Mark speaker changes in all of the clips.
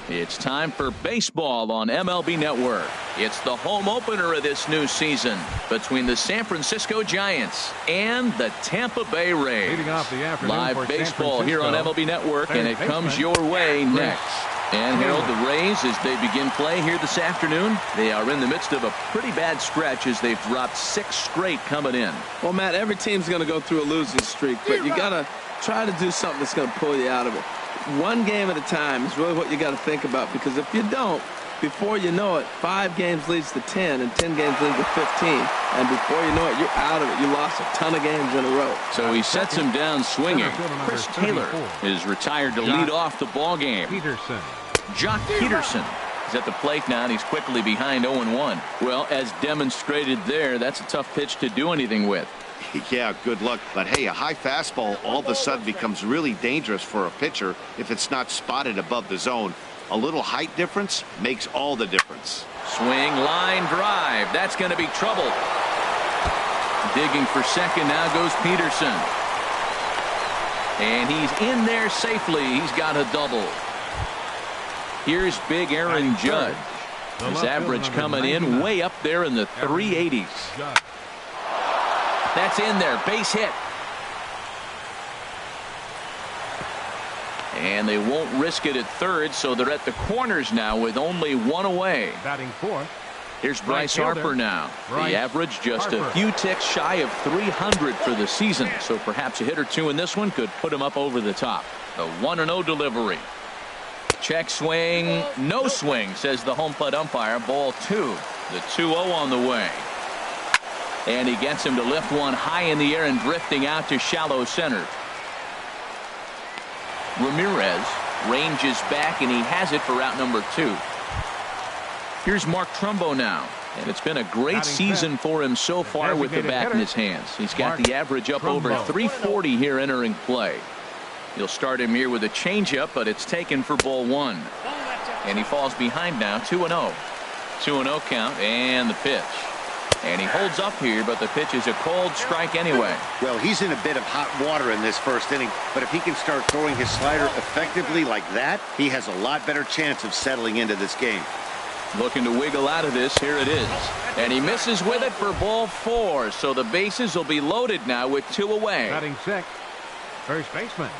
Speaker 1: It's time for baseball on MLB Network. It's the home opener of this new season between the San Francisco Giants and the Tampa Bay Rays. Live baseball here on MLB Network, and it comes your way next. And Harold, the Rays, as they begin play here this afternoon, they are in the midst of a pretty bad stretch as they've dropped 6 straight coming in.
Speaker 2: Well, Matt, every team's going to go through a losing streak, but you got to try to do something that's going to pull you out of it. One game at a time is really what you got to think about, because if you don't, before you know it, 5 games leads to 10 and 10 games leads to 15, and before you know it, you're out of it. You lost a ton of games in a row.
Speaker 1: So he sets him down swinging. Chris Taylor is retired to lead off the ball game. Jock Peterson is at the plate now, and he's quickly behind 0-1. Well, as demonstrated there, that's a tough pitch to do anything with.
Speaker 3: Yeah, good luck. But hey, a high fastball all of a sudden becomes really dangerous for a pitcher if it's not spotted above the zone. A little height difference makes all the difference.
Speaker 1: Swing, line drive. That's going to be trouble. Digging for second now goes Peterson. And he's in there safely. He's got a double. Here's big Aaron Judge. His average coming in way up there in the 380s. That's in there. Base hit. And they won't risk it at third, so they're at the corners now with only 1 away.
Speaker 4: Batting fourth.
Speaker 1: Here's Bryce Harper now. The average just a few ticks shy of 300 for the season, so perhaps a hit or two in this one could put him up over the top. The 1-0 delivery. Check swing. No swing, says the home plate umpire. Ball 2. The 2-0 on the way. And he gets him to lift one high in the air and drifting out to shallow center. Ramirez ranges back, and he has it for out number 2. Here's Mark Trumbo now. And it's been a great season for him so far with the bat in his hands. He's got the average up over 340 here entering play. You'll start him here with a changeup, but it's taken for ball 1. And he falls behind now, 2-0. 2-0 count, and the pitch. And he holds up here, but the pitch is a cold strike anyway.
Speaker 3: Well, he's in a bit of hot water in this first inning, but if he can start throwing his slider effectively like that, he has a lot better chance of settling into this game.
Speaker 1: Looking to wiggle out of this. Here it is. And he misses with it for ball 4. So the bases will be loaded now with 2 away.
Speaker 4: Batting sixth, first baseman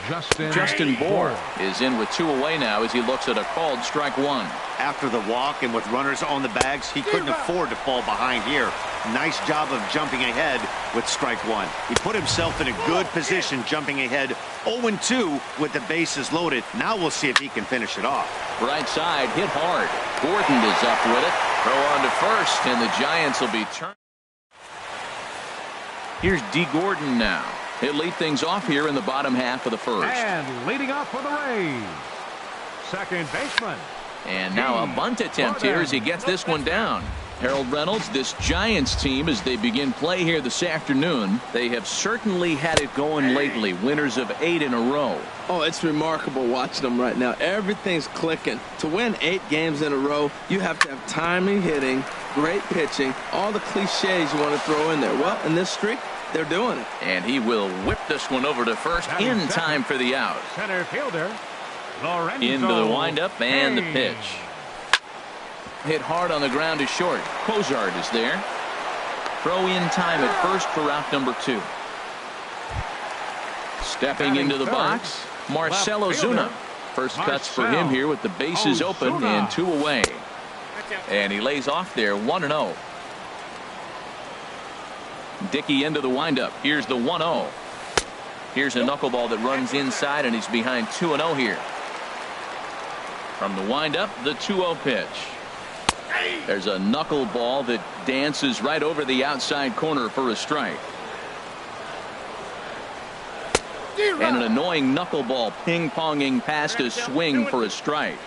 Speaker 1: Justin Bour is in with 2 away now as he looks at a called strike 1.
Speaker 3: After the walk and with runners on the bags, he couldn't afford to fall behind here. Nice job of jumping ahead with strike 1. He put himself in a good position jumping ahead 0-2 with the bases loaded. Now we'll see if he can finish it off.
Speaker 1: Right side hit hard. Gordon is up with it. Throw on to first, and the Giants will be turned. Here's D. Gordon now. He'll lead things off here in the bottom half of the first.
Speaker 4: And leading off for the Rays, second baseman.
Speaker 1: And now a bunt attempt here as he gets this one down. Harold Reynolds, this Giants team, as they begin play here this afternoon, they have certainly had it going lately. Winners of 8 in a row.
Speaker 2: Oh, it's remarkable watching them right now. Everything's clicking. To win 8 games in a row, you have to have timing hitting, great pitching, all the cliches you want to throw in there. Well, in this streak, they're doing it.
Speaker 1: And he will whip this one over to first in time for the out.
Speaker 4: Center fielder Lorenzo
Speaker 1: into the windup and the pitch. Hit hard on the ground to short. Cozart is there. Throw in time at first for out number 2. Stepping into the box, Marcell Ozuna. First cuts for him here with the bases open and 2 away. And he lays off there 1-0. Dickey into the windup. Here's the 1-0. Here's a knuckleball that runs inside, and he's behind 2-0 here. From the windup, the 2-0 pitch. There's a knuckleball that dances right over the outside corner for a strike. And an annoying knuckleball ping-ponging past a swing for a strike.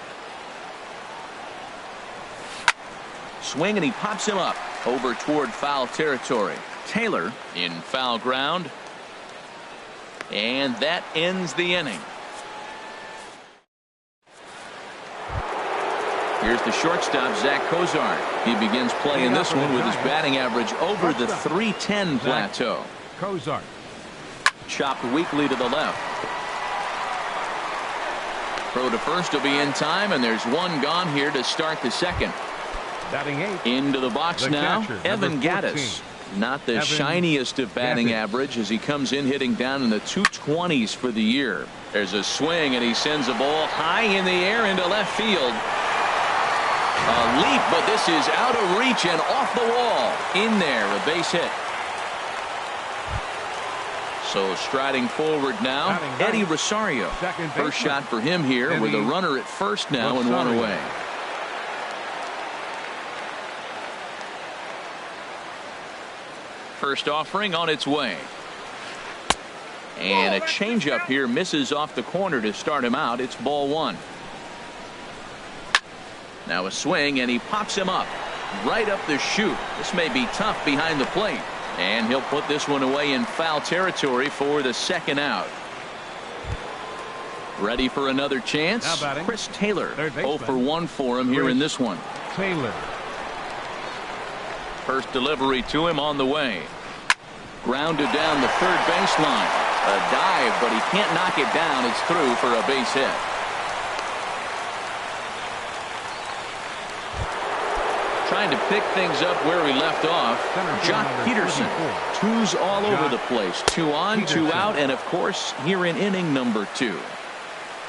Speaker 1: Swing, and he pops him up over toward foul territory. Taylor in foul ground. And that ends the inning. Here's the shortstop, Zach Cozart. He begins playing this one with his batting average over the 310 plateau.
Speaker 4: Cozart
Speaker 1: chopped weakly to the left. Throw to first will be in time, and there's one gone here to start the second.
Speaker 4: Batting 8.
Speaker 1: Into the box
Speaker 4: The
Speaker 1: now,
Speaker 4: catcher,
Speaker 1: Evan
Speaker 4: number
Speaker 1: Gaddis. Not the
Speaker 4: Evan
Speaker 1: shiniest of batting
Speaker 4: Gaddis.
Speaker 1: average as he comes in hitting down in the 220s for the year. There's a swing, and he sends a ball high in the air into left field. A leap, but this is out of reach and off the wall. In there, a base hit. So striding forward now, Eddie Rosario. First shot for him here with a runner at first now and one away. First offering on its way. And a changeup here misses off the corner to start him out. It's ball one. Now a swing, and he pops him up right up the chute. This may be tough behind the plate. And he'll put this one away in foul territory for the second out. Ready for another chance. Chris Taylor. 0 for 1 for him here in this one.
Speaker 4: Taylor.
Speaker 1: First delivery to him on the way. Grounded down the third baseline. A dive, but he can't knock it down. It's through for a base hit. Trying to pick things up where we left off. Jock Peterson. 2s all over the place. 2 on, 2 out, and of course here in inning number 2.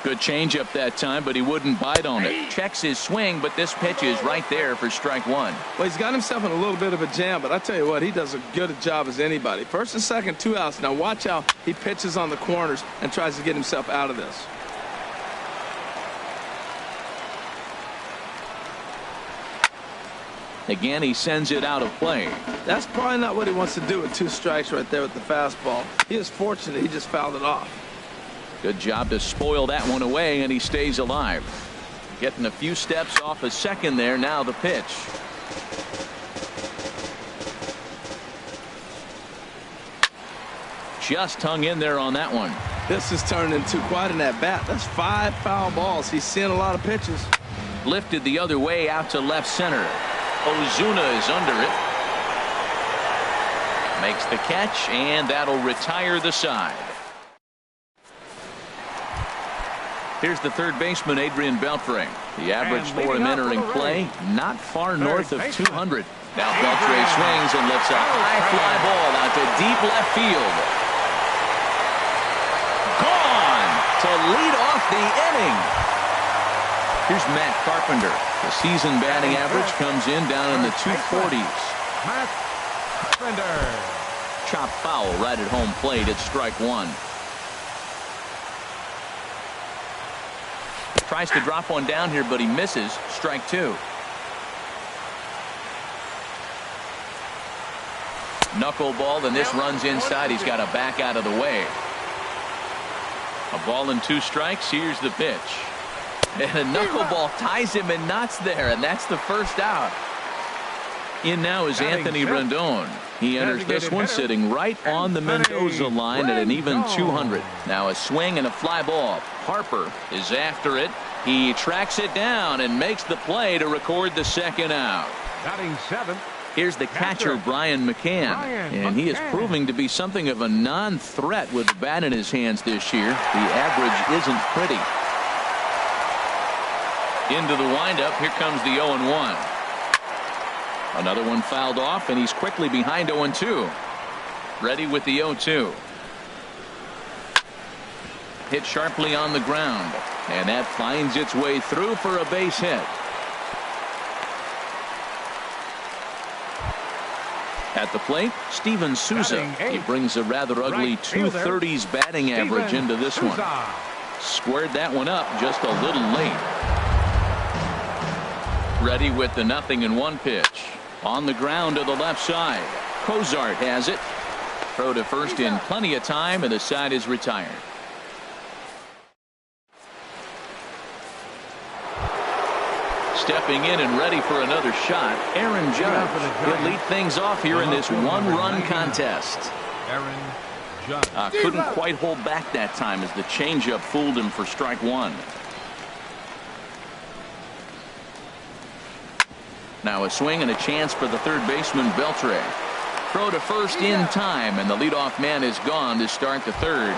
Speaker 1: Good changeup that time, but he wouldn't bite on it. Checks his swing, but this pitch is right there for strike one.
Speaker 2: Well, he's got himself in a little bit of a jam, but I tell you what, he does as good a job as anybody. First and second, 2 outs. Now watch how he pitches on the corners and tries to get himself out of this.
Speaker 1: Again, he sends it out of play.
Speaker 2: That's probably not what he wants to do with 2 strikes right there with the fastball. He is fortunate he just fouled it off.
Speaker 1: Good job to spoil that one away, and he stays alive. Getting a few steps off a second there. Now the pitch. Just hung in there on that one.
Speaker 2: This has turned into quite an at-bat. That's 5 foul balls. He's seeing a lot of pitches.
Speaker 1: Lifted the other way out to left center. Ozuna is under it. Makes the catch, and that'll retire the side. Here's the third baseman, Adrian Beltre. The average for him entering play, not far north of 200. Now Beltre swings and lifts a high fly ball out to deep left field. Gone to lead off the inning. Here's Matt Carpenter. The season batting average comes in down in the 240s.
Speaker 4: Matt Carpenter.
Speaker 1: Chop foul right at home plate. It's strike one. Tries to drop one down here, but he misses. Strike two. Knuckleball, and this runs inside. He's got to back out of the way. A ball and 2 strikes. Here's the pitch. And a knuckleball ties him in knots there, and that's the first out. In now is Anthony Rendon. He enters this one sitting right on the Mendoza line at an even 200. Now a swing and a fly ball. Harper is after it. He tracks it down and makes the play to record the second out.
Speaker 4: Batting 7th.
Speaker 1: Here's the catcher, Brian McCann. And he is proving to be something of a non-threat with the bat in his hands this year. The average isn't pretty. Into the windup. Here comes the 0-1. Another one fouled off, and he's quickly behind 0-2. Ready with the 0-2. Hit sharply on the ground, and that finds its way through for a base hit. At the plate, Steven Souza. He brings a rather ugly 230s batting average into this one. Squared that one up just a little late. Ready with the 0-1 pitch. On the ground to the left side. Cozart has it. Throw to first in plenty of time, and the side is retired. Stepping in and ready for another shot, Aaron Judge. He'll lead things off here in this one-run contest.
Speaker 4: Aaron Judge.
Speaker 1: Couldn't quite hold back that time as the changeup fooled him for strike one. Now a swing and a chance for the third baseman, Beltre. Throw to first in time, and the leadoff man is gone to start the third.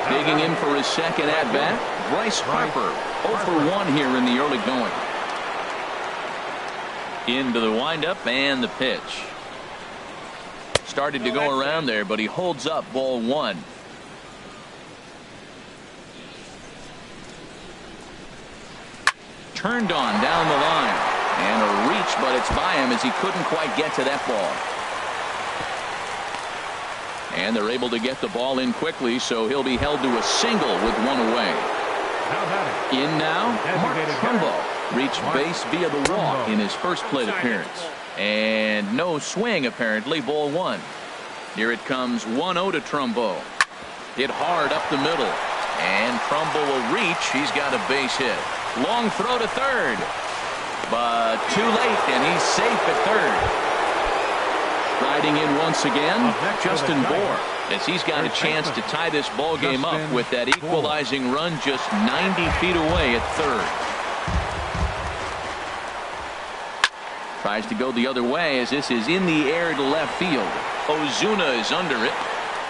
Speaker 1: Digging in for his second at-bat, Bryce Harper. 0 for 1 here in the early going. Into the windup and the pitch. Started to go around there, but he holds up. Ball 1. Turned on down the line. And a reach, but it's by him as he couldn't quite get to that ball. And they're able to get the ball in quickly, so he'll be held to a single with 1 away. In now, Mark Trumbo reached base via the walk in his first plate appearance. And no swing, apparently. Ball 1. Here it comes. 1-0 to Trumbo. Hit hard up the middle. And Trumbo will reach. He's got a base hit. Long throw to third. But too late, and he's safe at third. Riding in once again, Justin Bour, as he's got a chance to tie this ball game up with that equalizing run just 90 feet away at third. Tries to go the other way as this is in the air to left field. Ozuna is under it.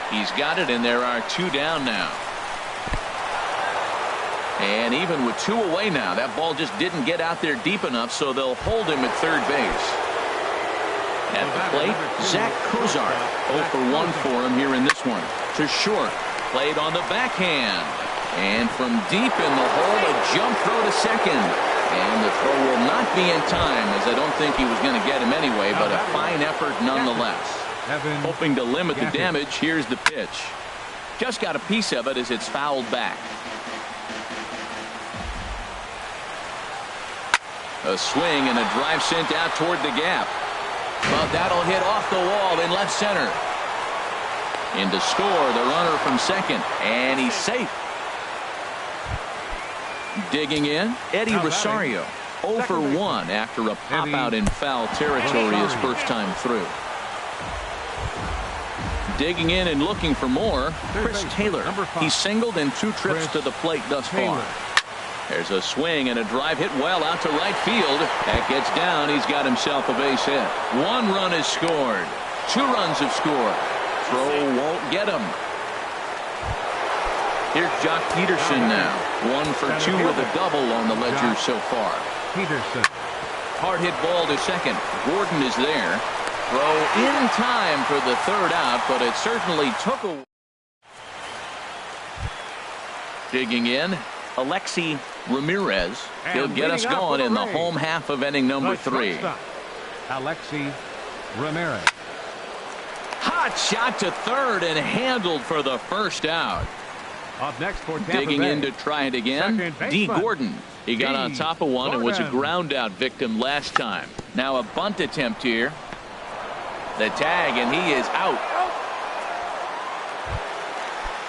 Speaker 1: He's got it, and there are 2 down now. And even with 2 away now, that ball just didn't get out there deep enough, so they'll hold him at third base. At the plate, Zach Cozart. 0 for 1 for him here in this one. To short. Played on the backhand. And from deep in the hole, a jump throw to second. And the throw will not be in time, as I don't think he was going to get him anyway, but a fine effort nonetheless. Hoping to limit the damage, here's the pitch. Just got a piece of it as it's fouled back. A swing and a drive sent out toward the gap. But that'll hit off the wall in left center. In to score, the runner from second. And he's safe. Digging in, Eddie Rosario. 0 for 1 after a pop out in foul territory his first time through. Digging in and looking for more, Chris Taylor. He's singled in 2 trips to the plate thus far. There's a swing and a drive hit well out to right field. That gets down. He's got himself a base hit. 1 run is scored. 2 runs have scored. Throw won't get him. Here's Jock Peterson now. 1 for 2 with a double on the ledger so far.
Speaker 4: Peterson.
Speaker 1: Hard hit ball to second. Gordon is there. Throw in time for the third out, but it certainly took a... Digging in, Alexi Ramirez. He'll get us going in the home half of inning number 3.
Speaker 4: Alexi Ramirez.
Speaker 1: Hot shot to third and handled for the first out.
Speaker 4: Up next for Tampa
Speaker 1: Digging
Speaker 4: Bay.
Speaker 1: in to try it again, D. Gordon. He got on top of one and was a ground out victim last time. Now a bunt attempt here. The tag, and he is out.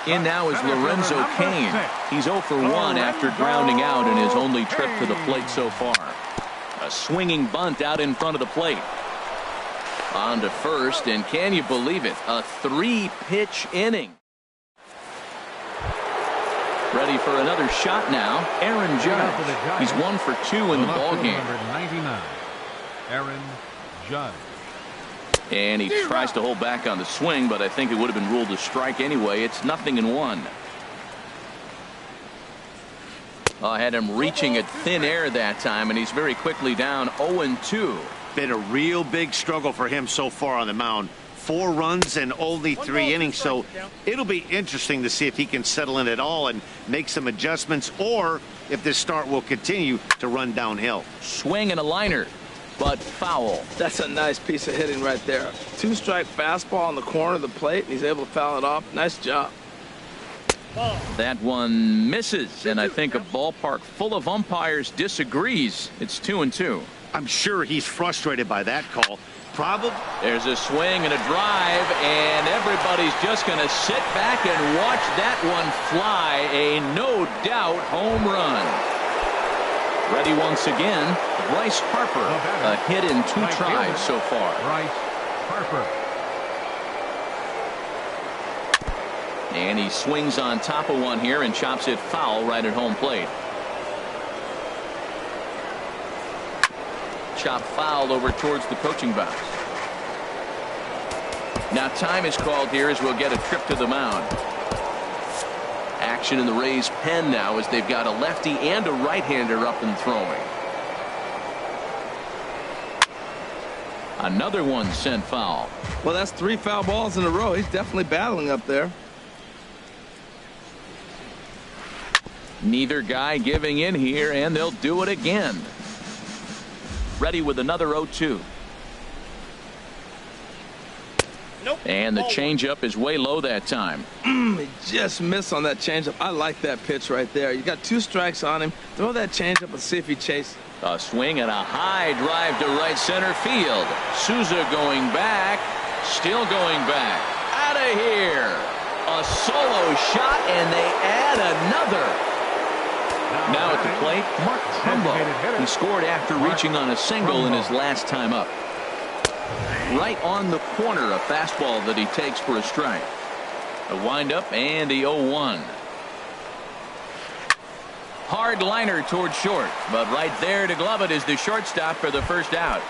Speaker 1: In now is Lorenzo Cain. He's 0 for 1 after grounding out in his only trip to the plate so far. A swinging bunt out in front of the plate. On to first, and can you believe it? A 3-pitch inning. Ready for another shot now, Aaron Judge. He's 1 for 2 in the ballgame.
Speaker 4: Number 99, Aaron Judge.
Speaker 1: And he tries to hold back on the swing, but I think it would have been ruled a strike anyway. It's 0-1. I had him reaching at thin air that time, and he's very quickly down 0-2.
Speaker 3: Been a real big struggle for him so far on the mound. 4 runs and only 3 innings, so it'll be interesting to see if he can settle in at all and make some adjustments, or if this start will continue to run downhill.
Speaker 1: Swing and a liner, but foul.
Speaker 2: That's a nice piece of hitting right there. 2-strike fastball on the corner of the plate, and he's able to foul it off. Nice job.
Speaker 1: That one misses, and I think a ballpark full of umpires disagrees. It's 2-2.
Speaker 3: I'm sure he's frustrated by that call. Probably.
Speaker 1: There's a swing and a drive, and everybody's just going to sit back and watch that one fly. A no-doubt home run. Ready once again, Bryce Harper. A hit in 2 tries so far.
Speaker 4: Bryce Harper.
Speaker 1: And he swings on top of one here and chops it foul right at home plate. Chop foul over towards the coaching box. Now time is called here as we'll get a trip to the mound. action in the Rays pen now as they've got a lefty and a right-hander up and throwing. Another one sent foul.
Speaker 2: Well, that's 3 foul balls in a row. He's definitely battling up there.
Speaker 1: Neither guy giving in here, and they'll do it again. Ready with another 0-2.
Speaker 3: Nope.
Speaker 1: And the changeup is way low that time.
Speaker 2: He just missed on that changeup. I like that pitch right there. You got 2 strikes on him. Throw that changeup and see if he chases.
Speaker 1: A swing and a high drive to right center field. Souza going back. Still going back. Out of here. A solo shot, and they add another. Now at the plate, Mark Trumbo. He scored after reaching on a single in his last time up. Right on the corner, a fastball that he takes for a strike. A windup and the 0-1. Hard liner toward short, but right there to glove it is the shortstop for the first out.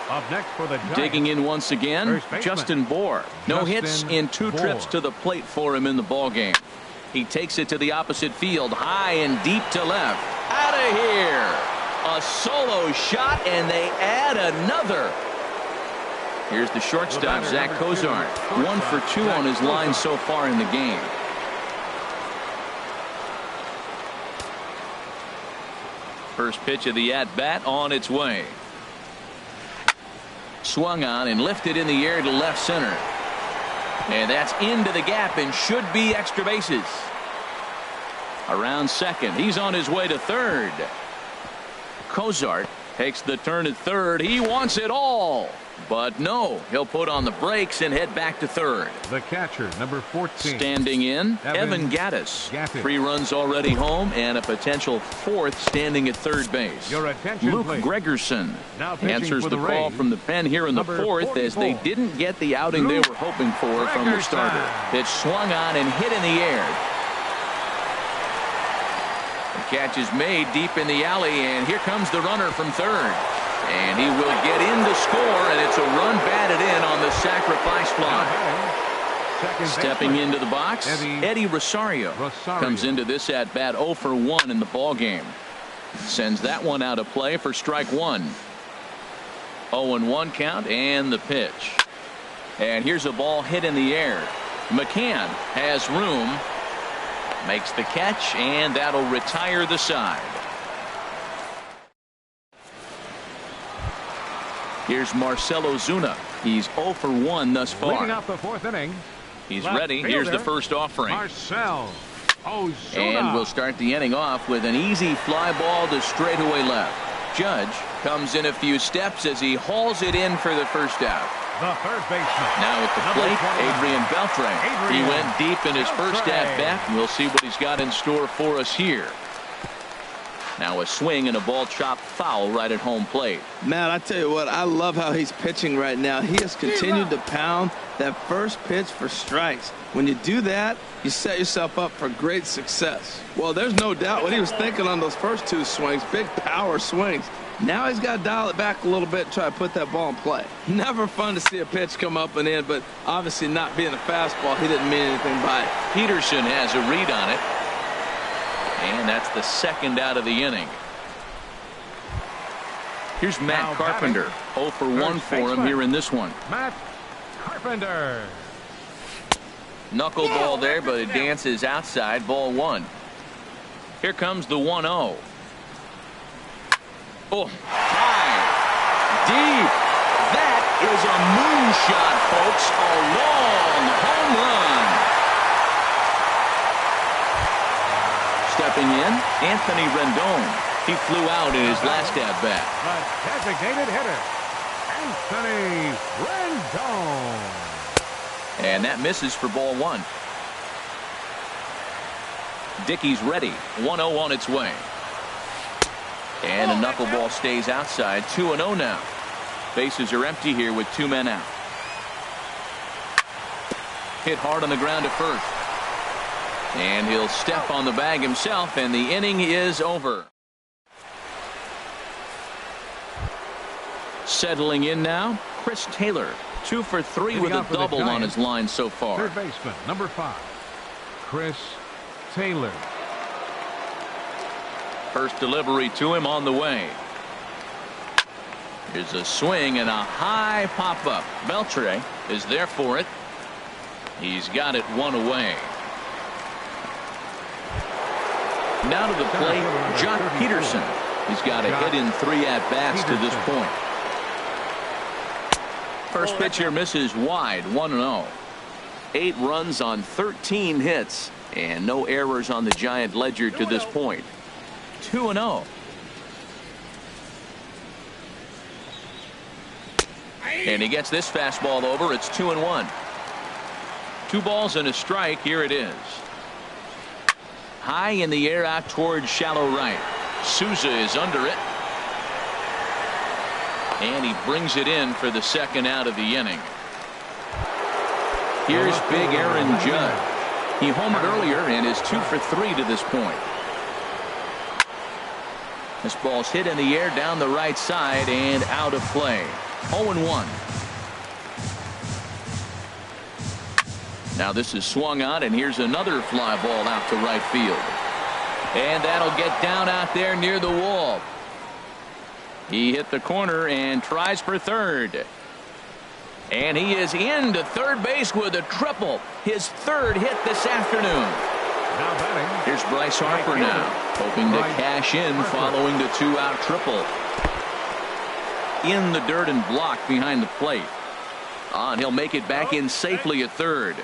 Speaker 4: Up next for the Giants.
Speaker 1: Digging in once again, Justin Bour. No hits in 2 trips to the plate for him in the ball game. He takes it to the opposite field, high and deep to left. Out of here. A solo shot, and they add another. Here's the shortstop, Zach Cozart. 1 for 2 on his line so far in the game. First pitch of the at-bat on its way. Swung on and lifted in the air to left center. And that's into the gap and should be extra bases. Around second. He's on his way to third. Cozart takes the turn at third. He wants it all. But no, he'll put on the brakes and head back to third.
Speaker 4: The catcher, number 14.
Speaker 1: Standing in, Evan Gattis. 3 runs already home and a potential 4th standing at third base.
Speaker 4: Your attention,
Speaker 1: Luke
Speaker 4: please.
Speaker 1: Gregerson answers the
Speaker 4: Rays,
Speaker 1: call from the pen here in the 4th as they didn't get the outing they were hoping for from the starter. Pitch swung on and hit in the air. The catch is made deep in the alley, and here comes the runner from third. And he will get in to score, and it's a run batted in on the sacrifice fly. Stepping into the box, Eddie Rosario comes into this at bat 0 for 1 in the ball game. Sends that one out of play for strike 1. 0-1 count and the pitch. And here's a ball hit in the air. McCann has room, makes the catch, and that'll retire the side. Here's Marcell Ozuna. He's 0 for 1 thus far.
Speaker 4: Leading off the 4th inning.
Speaker 1: He's ready. Here's the first offering.
Speaker 4: Marcell Ozuna.
Speaker 1: And we'll start the inning off with an easy fly ball to straightaway left. Judge comes in a few steps as he hauls it in for the first out.
Speaker 4: The third baseman.
Speaker 1: Now at the plate, Adrian Beltre. He went deep in his first at bat, and we'll see what he's got in store for us here. Now a swing and a ball chopped foul right at home plate.
Speaker 2: Matt, I tell you what, I love how he's pitching right now. He has continued to pound that first pitch for strikes. When you do that, you set yourself up for great success. Well, there's no doubt what he was thinking on those first 2 swings, big power swings. Now he's got to dial it back a little bit and try to put that ball in play. Never fun to see a pitch come up and in, but obviously not being a fastball, he didn't mean anything by it.
Speaker 1: Peterson has a read on it. And that's the second out of the inning. Here's Matt Carpenter. 0 for 1 for him here in this one.
Speaker 4: Matt Carpenter.
Speaker 1: Knuckleball there, but it dances outside. Ball 1. Here comes the 1-0. Oh, high, deep. That is a moonshot, folks. A long home run. Stepping in, Anthony Rendon. He flew out in his last at bat.
Speaker 4: The designated hitter, Anthony Rendon.
Speaker 1: And that misses for ball 1. Dickey's ready. 1-0 on its way. And a knuckleball stays outside. 2-0 now. Bases are empty here with 2 men out. Hit hard on the ground to first. And he'll step on the bag himself, and the inning is over. Settling in now, Chris Taylor. 2 for 3 with a double on his line so far.
Speaker 4: Third baseman, number 5, Chris Taylor.
Speaker 1: First delivery to him on the way. Here's a swing and a high pop-up. Beltre is there for it. He's got it one away. Now to the plate, Jock Peterson. He's got a hit in 3 at-bats to this point. First pitch here misses wide, 1-0. 8 runs on 13 hits, and no errors on the Giant ledger to this point. 2-0. And he gets this fastball over. It's 2-1. 2 balls and a strike. Here it is. High in the air out towards shallow right. Souza is under it. And he brings it in for the second out of the inning. Here's big Aaron Judd. He homered earlier and is 2 for 3 to this point. This ball's hit in the air down the right side and out of play. 0-1. Now this is swung on, and here's another fly ball out to right field. And that'll get down out there near the wall. He hit the corner and tries for third. And he is into third base with a triple. His 3rd hit this afternoon. Here's Bryce Harper now, hoping to cash in following the 2-out triple. In the dirt and blocked behind the plate. And he'll make it back in safely at third.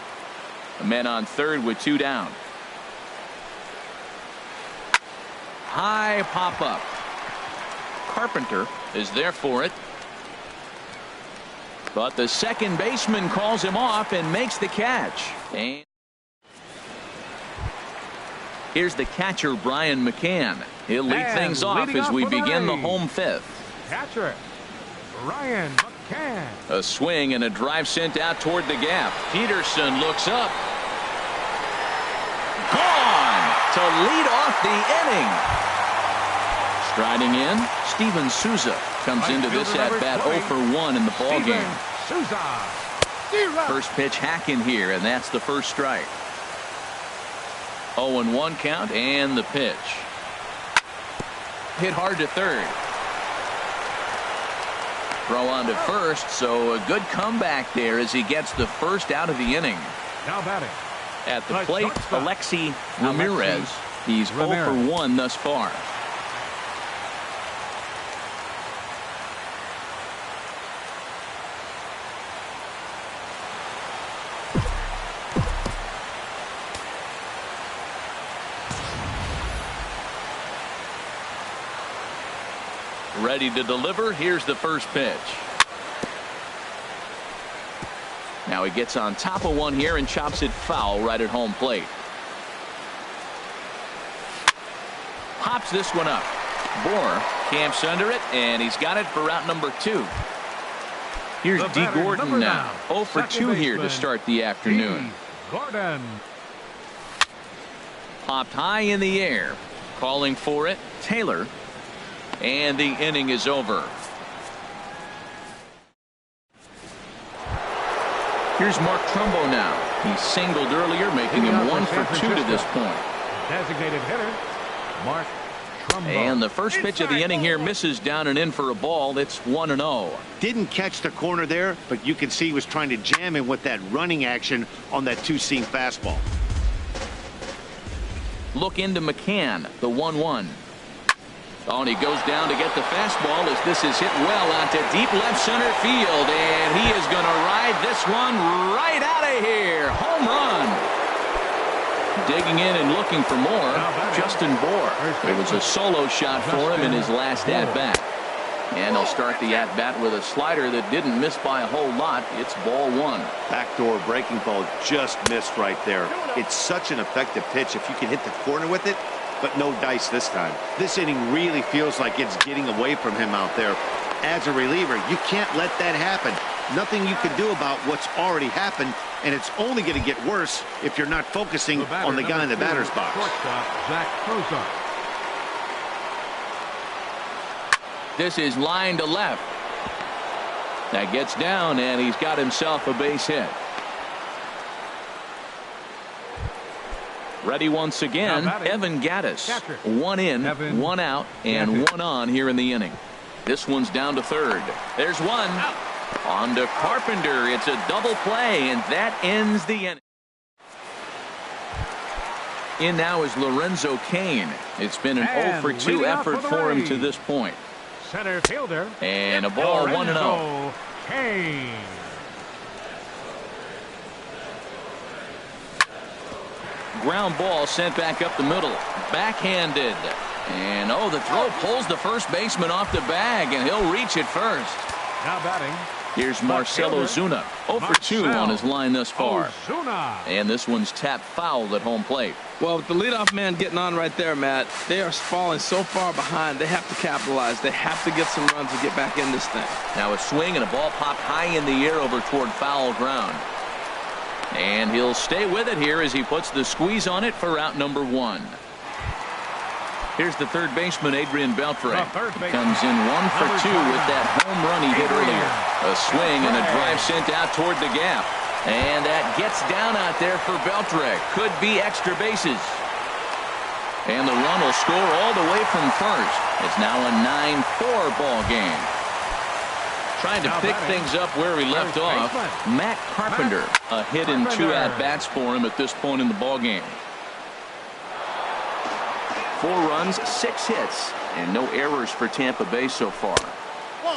Speaker 1: A man on third with 2 down. High pop-up. Carpenter is there for it. But the second baseman calls him off and makes the catch. And here's the catcher, Brian McCann. He'll lead things off as we begin the home 5th.
Speaker 4: Catcher, Brian McCann.
Speaker 1: A swing and a drive sent out toward the gap. Peterson looks up. Gone to lead off the inning. Striding in, Steven Souza comes into this at-bat 0 for 1 in the ballgame. First pitch hacking here, and that's the first strike. 0-1 count, and the pitch. Hit hard to third. Throw on to first, so a good comeback there as he gets the first out of the inning.
Speaker 4: Now batting.
Speaker 1: At the plate, Alexi Ramirez. He's 0 for 1 thus far. Ready to deliver. Here's the first pitch. Now he gets on top of one here and chops it foul right at home plate. Pops this one up. Bohr camps under it, and he's got it for out number 2. Here's D. Gordon now. 0 for 2 here to start the afternoon.
Speaker 4: Gordon.
Speaker 1: Popped high in the air. Calling for it, Taylor. And the inning is over. Here's Mark Trumbo now. He singled earlier, making him 1 for 2 to this point.
Speaker 4: Designated hitter, Mark Trumbo.
Speaker 1: And the first pitch of the inning here misses down and in for a ball. It's 1-0.
Speaker 3: Didn't catch the corner there, but you can see he was trying to jam him with that running action on that 2-seam fastball.
Speaker 1: Look into McCann, the 1-1. Oh, and he goes down to get the fastball as this is hit well out to deep left center field. And he is going to ride this one right out of here. Home run. Digging in and looking for more, Justin Bohr. It was a solo shot for him in his last at-bat. And he'll start the at-bat with a slider that didn't miss by a whole lot. It's ball 1.
Speaker 3: Backdoor breaking ball just missed right there. It's such an effective pitch if you can hit the corner with it. But no dice this time. This inning really feels like it's getting away from him out there. As a reliever, you can't let that happen. Nothing you can do about what's already happened, and it's only going to get worse if you're not focusing on the guy in the batter's box.
Speaker 1: This is line to left. That gets down, and he's got himself a base hit. Ready once again, Evan Gattis. One in, one out, and one on here in the inning. This one's down to third. There's one. On to Carpenter. It's a double play, and that ends the inning. In now is Lorenzo Cain. It's been an 0 for 2 effort for him to this point.
Speaker 4: Center fielder.
Speaker 1: And a ball, 1-0.
Speaker 4: Cain.
Speaker 1: Ground ball sent back up the middle. Backhanded. And the throw pulls the first baseman off the bag, and he'll reach it first.
Speaker 4: Now batting.
Speaker 1: Here's Marcell Ozuna. 0 for 2 on his line thus far.
Speaker 4: Ozuna.
Speaker 1: And this one's tapped foul at home plate.
Speaker 2: Well, with the leadoff man getting on right there, Matt, they are falling so far behind. They have to capitalize. They have to get some runs to get back in this thing.
Speaker 1: Now a swing and a ball popped high in the air over toward foul ground. And he'll stay with it here as he puts the squeeze on it for out number 1. Here's the third baseman, Adrian Beltre. He comes in 1 for 2 with that home run he hit earlier. A swing and a drive sent out toward the gap. And that gets down out there for Beltre. Could be extra bases. And the run will score all the way from first. It's now a 9-4 ball game. Trying to pick things up where he left off. Matt Carpenter, a hit and 2 at-bats for him at this point in the ball game. 4 runs, 6 hits, and no errors for Tampa Bay so far.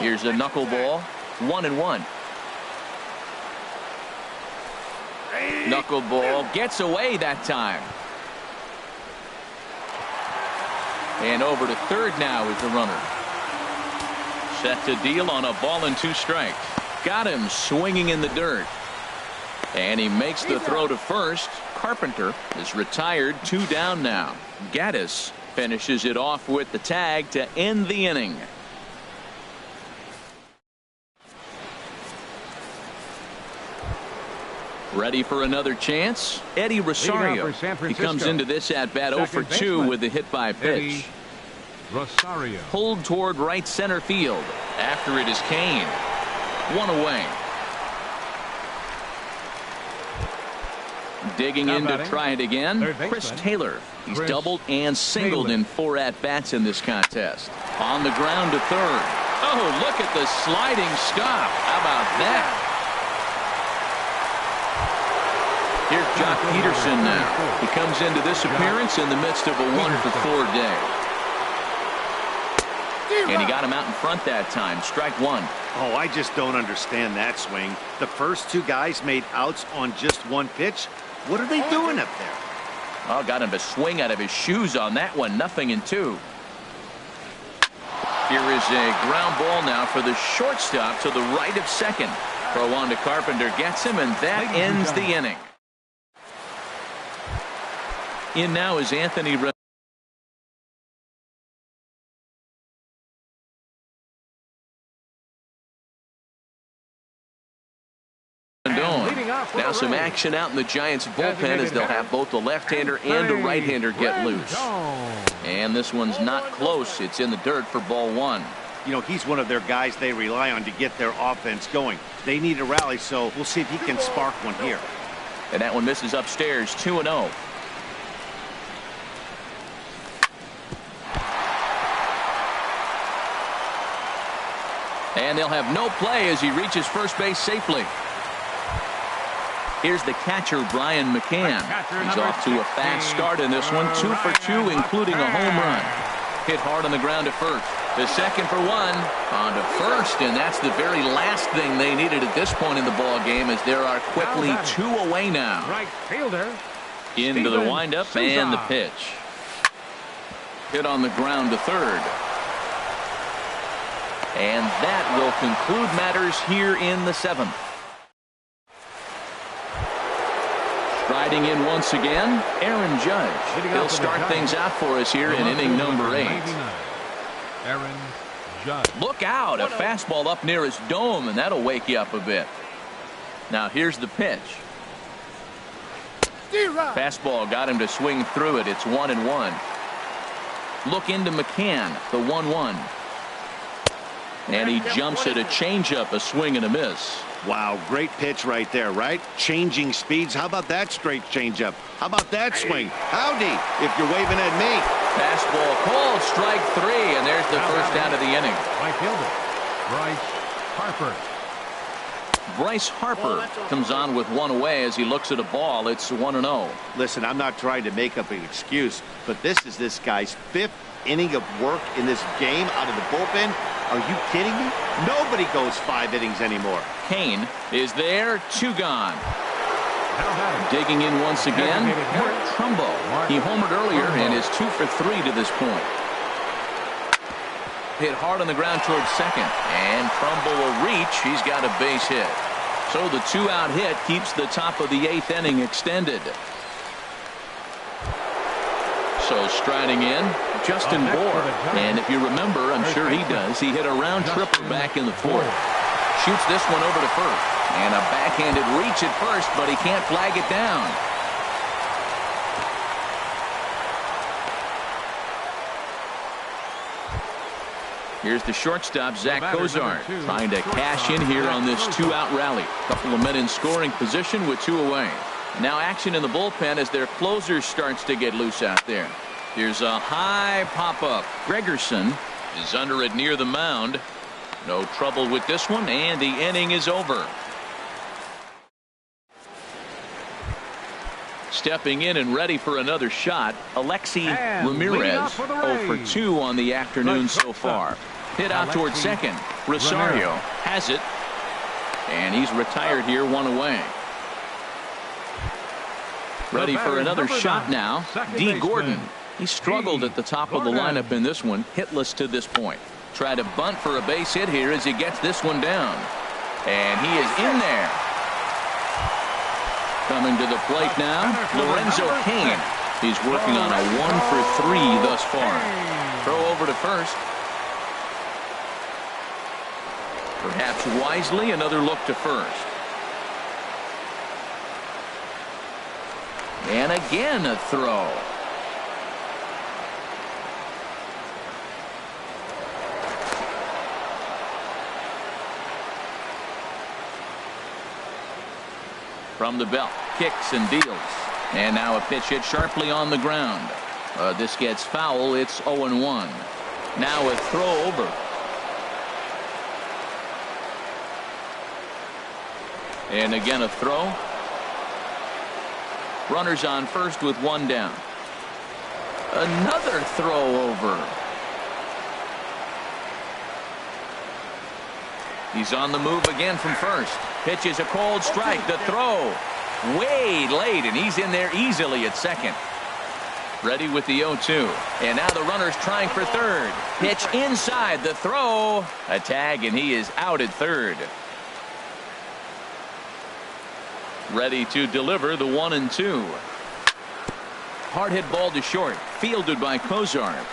Speaker 1: Here's a knuckleball, 1-1. Knuckleball gets away that time. And over to third now is the runner. Set to deal on a ball and 2 strikes. Got him swinging in the dirt. And he makes the throw to first. Carpenter is retired, 2 down now. Gattis finishes it off with the tag to end the inning. Ready for another chance? Eddie Rosario. He comes into this at-bat 0 for 2 with a hit by pitch.
Speaker 4: Rosario.
Speaker 1: Pulled toward right center field. After it is Cain. 1 away. Digging in to try it again. Chris Taylor. He's doubled and singled in 4 at-bats in this contest. On the ground to third. Oh, look at the sliding stop. How about that? Here's Jock Peterson now. He comes into this appearance in the midst of a 1 for 4 day. And he got him out in front that time. Strike 1.
Speaker 3: Oh, I just don't understand that swing. The first 2 guys made outs on just 1 pitch. What are they doing up there?
Speaker 1: Oh, got him to swing out of his shoes on that one. 0-2. Here is a ground ball now for the shortstop to the right of second. Throw on to Carpenter gets him, and that ends the inning. In now is Anthony Now some action out in the Giants bullpen as they'll have both the left-hander and a right-hander get loose. And this one's not close. It's in the dirt for ball 1.
Speaker 3: You know, he's one of their guys they rely on to get their offense going. They need a rally, so we'll see if he can spark one here.
Speaker 1: And that one misses upstairs, 2-0. And they'll have no play as he reaches first base safely. Here's the catcher, Brian McCann. He's off to a fast start in this one. 2 for 2, including a home run. Hit hard on the ground to first. The second for 1. On to first, and that's the very last thing they needed at this point in the ball game, as there are quickly 2 away now.
Speaker 4: Right fielder.
Speaker 1: Into the windup and the pitch. Hit on the ground to third. And that will conclude matters here in the 7th. Riding in once again, Aaron Judge. He'll start things out for us here in inning number 8.
Speaker 4: Aaron Judge.
Speaker 1: Look out, a fastball up near his dome, and that'll wake you up a bit. Now here's the pitch. Fastball got him to swing through it. It's 1-1. Look into McCann, the 1-1. And he jumps at a changeup, a swing and a miss.
Speaker 3: Wow, great pitch right there, right? Changing speeds. How about that straight changeup? How about that swing? Howdy, if you're waving at me.
Speaker 1: Fastball called, strike 3, and there's the first out of the inning.
Speaker 4: Right fielder, Bryce Harper.
Speaker 1: Bryce Harper comes on with one away as he looks at a ball. It's 1-0.
Speaker 3: Listen, I'm not trying to make up an excuse, but this is this guy's 5th inning of work in this game out of the bullpen. Are you kidding me? Nobody goes 5 innings anymore.
Speaker 1: Kane is there, 2 gone. Digging in once again, Mark Trumbo. He homered earlier and is 2 for 3 to this point. Hit hard on the ground towards second, and Trumbo will reach. He's got a base hit. So the 2-out hit keeps the top of the 8th inning extended. So striding in, Justin Bour. And if you remember, I'm sure he does, he hit a round tripper back in the 4th. Shoots this one over to first. And a backhanded reach at first, but he can't flag it down. Here's the shortstop, Zach Cozart, trying to cash in here on this 2-out rally. Couple of men in scoring position with 2 away. Now action in the bullpen as their closer starts to get loose out there. Here's a high pop-up. Gregerson is under it near the mound. No trouble with this one, and the inning is over. Stepping in and ready for another shot, Alexi Ramirez, 0 for 2 on the afternoon so far. Hit out towards second. Rosario has it, and he's retired here, 1 away. Ready for another shot now, D. Gordon. He struggled at the top of the lineup in this one, hitless to this point. Try to bunt for a base hit here as he gets this one down. And he is in there. Coming to the plate now, Lorenzo Cain. He's working on a 1 for 3 thus far. Throw over to first. Perhaps wisely, another look to first. And again a throw. From the belt, kicks and deals. And now a pitch hit sharply on the ground. This gets foul. It's 0-1. Now a throw over. And again a throw. Runners on first with 1 down. Another throw over. He's on the move again from first. Pitches a cold strike. The throw way late, and he's in there easily at second. Ready with the 0-2. And now the runner's trying for third. Pitch inside. The throw. A tag, and he is out at third. Ready to deliver the 1-2. Hard hit ball to short. Fielded by Cozart.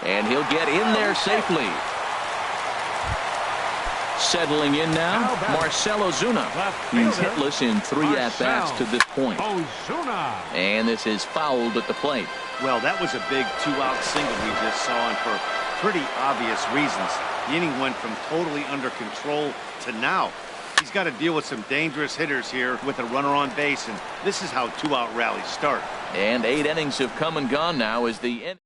Speaker 1: And he'll get in there safely. Settling in now, Marcell Ozuna. He's hitless in 3 at-bats to this point. And this is fouled at the plate.
Speaker 3: Well, that was a big 2-out single we just saw, and for pretty obvious reasons. The inning went from totally under control to now. He's got to deal with some dangerous hitters here with a runner on base, and this is how 2-out rallies start.
Speaker 1: And 8 innings have come and gone now as the end.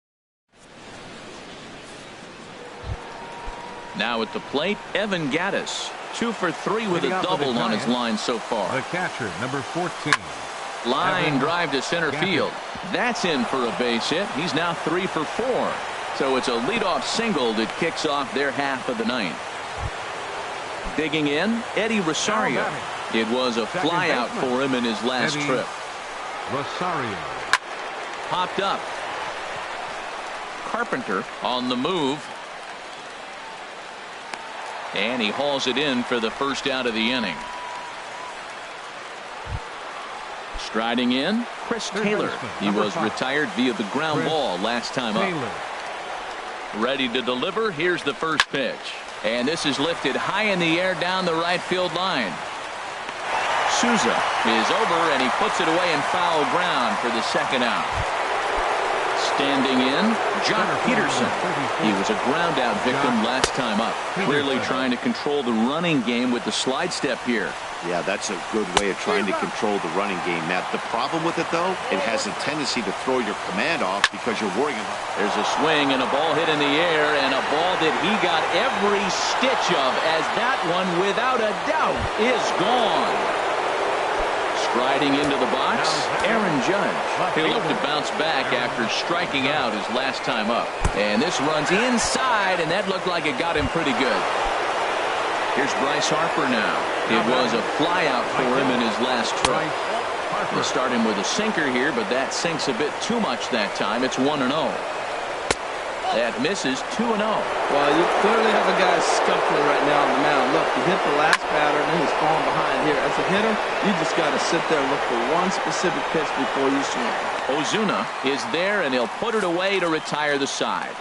Speaker 1: Now at the plate, Evan Gattis, 2 for 3 with a double on his line so far.
Speaker 4: The catcher, number 14.
Speaker 1: Line drive to center field. That's in for a base hit. He's now 3 for 4. So it's a leadoff single that kicks off their half of the ninth. Digging in, Eddie Rosario. It was a flyout for him in his last trip.
Speaker 4: Rosario.
Speaker 1: Popped up. Carpenter on the move. And he hauls it in for the first out of the inning. Striding in, Chris Taylor. He was retired via the ground ball last time up. Ready to deliver. Here's the first pitch. And this is lifted high in the air down the right field line. Souza is over, and he puts it away in foul ground for the second out. Standing in, Jock Peterson. He was a ground-out victim last time up. Clearly trying to control the running game with the slide step here.
Speaker 3: Yeah, that's a good way of trying to control the running game, Matt. The problem with it, though, it has a tendency to throw your command off because you're worrying about it.
Speaker 1: There's a swing and a ball hit in the air, and a ball that he got every stitch of, as that one, without a doubt, is gone. Striding into the box, Aaron Judge. He'll look to bounce back after striking out his last time up. And this runs inside, and that looked like it got him pretty good. Here's Bryce Harper now. It was a flyout for him in his last try. He'll start him with a sinker here, but that sinks a bit too much that time. It's 1-0. That misses 2-0.
Speaker 2: Well, you clearly have a guy scuffling right now on the mound. Look, he hit the last batter, and then he's falling behind here. As a hitter, you just got to sit there and look for one specific pitch before you swing.
Speaker 1: Ozuna is there, and he'll put it away to retire the side.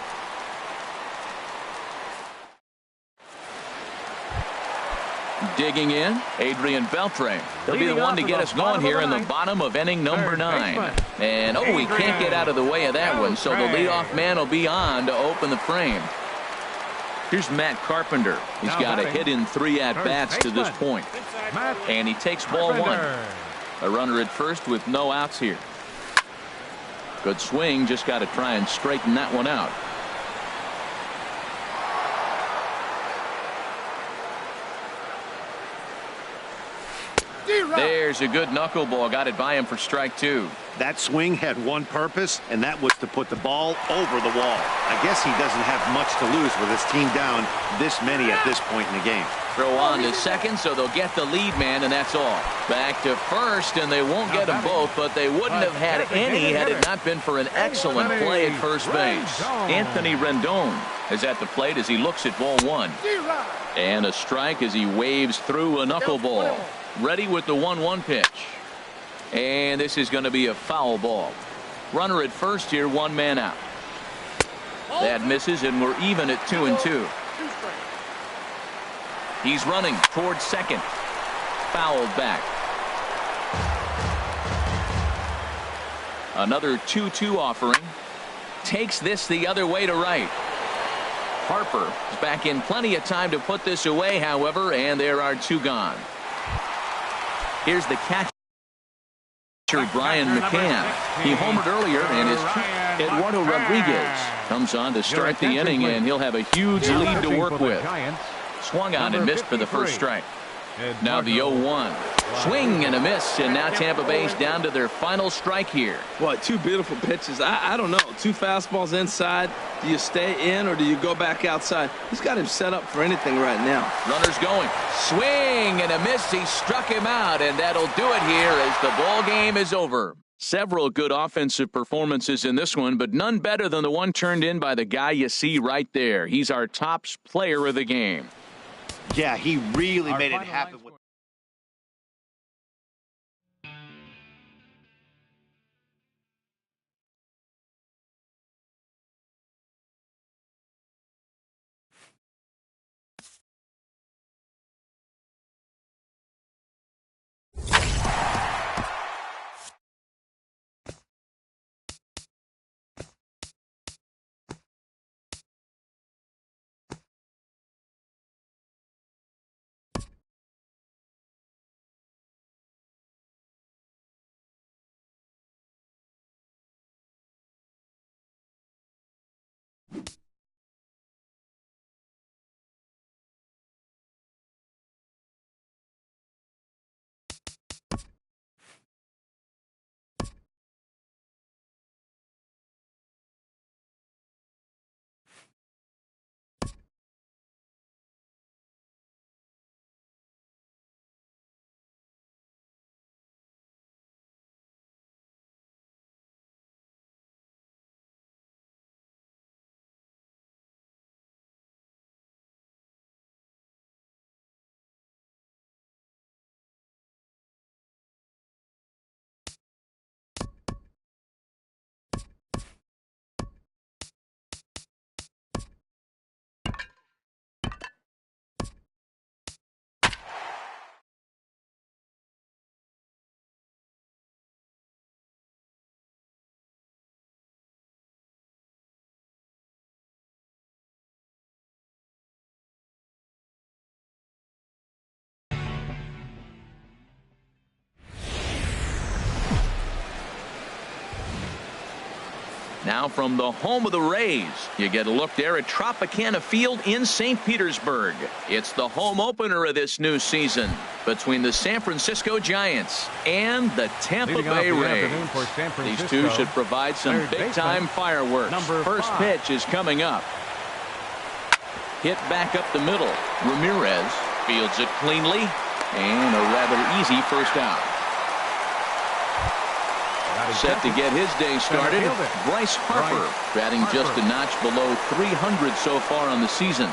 Speaker 1: Digging in, Adrian Beltre. He'll be the one to get us going here in the bottom of inning number 9. And, oh, he can't get out of the way of that one, so the leadoff man will be on to open the frame. Here's Matt Carpenter. He's got a hit in 3 at-bats to this point. And he takes ball 1. A runner at first with no outs here. Good swing, just got to try and straighten that one out. There's a good knuckleball. Got it by him for strike 2.
Speaker 3: That swing had one purpose, and that was to put the ball over the wall. I guess he doesn't have much to lose with his team down this many at this point in the game.
Speaker 1: Throw on to second, so they'll get the lead man, and that's all. Back to first, and they won't get them both, but they wouldn't have had any had it not been for an excellent play at first base. Anthony Rendon is at the plate as he looks at ball 1. And a strike as he waves through a knuckleball. Ready with the 1-1 pitch. And this is going to be a foul ball. Runner at first here, 1 man out. That misses, and we're even at 2-2. He's running towards second. Fouled back. Another 2-2 offering. Takes this the other way to right. Harper is back in plenty of time to put this away, however, and there are 2 gone. Here's the catcher, Brian McCann. He homered earlier, and his Eduardo Rodriguez comes on to start the inning, and he'll have a huge lead to work with. Swung on and missed for the first strike. Now the 0-1. Swing and a miss, and now Tampa Bay's down to their final strike here.
Speaker 2: Well, 2 beautiful pitches. I don't know. 2 fastballs inside. Do you stay in or do you go back outside? He's got him set up for anything right now.
Speaker 1: Runners going. Swing and a miss. He struck him out, and that'll do it here as the ball game is over. Several good offensive performances in this one, but none better than the one turned in by the guy you see right there. He's our top player of the game.
Speaker 3: Yeah, he really made it happen.
Speaker 1: Now from the home of the Rays, you get a look there at Tropicana Field in St. Petersburg. It's the home opener of this new season between the San Francisco Giants and the Tampa Bay Rays. These two should provide some big-time fireworks. First pitch is coming up. Hit back up the middle. Ramirez fields it cleanly, and a rather easy first out. Set to get his day started, Bryce Harper, batting just a notch below 300 so far on the season.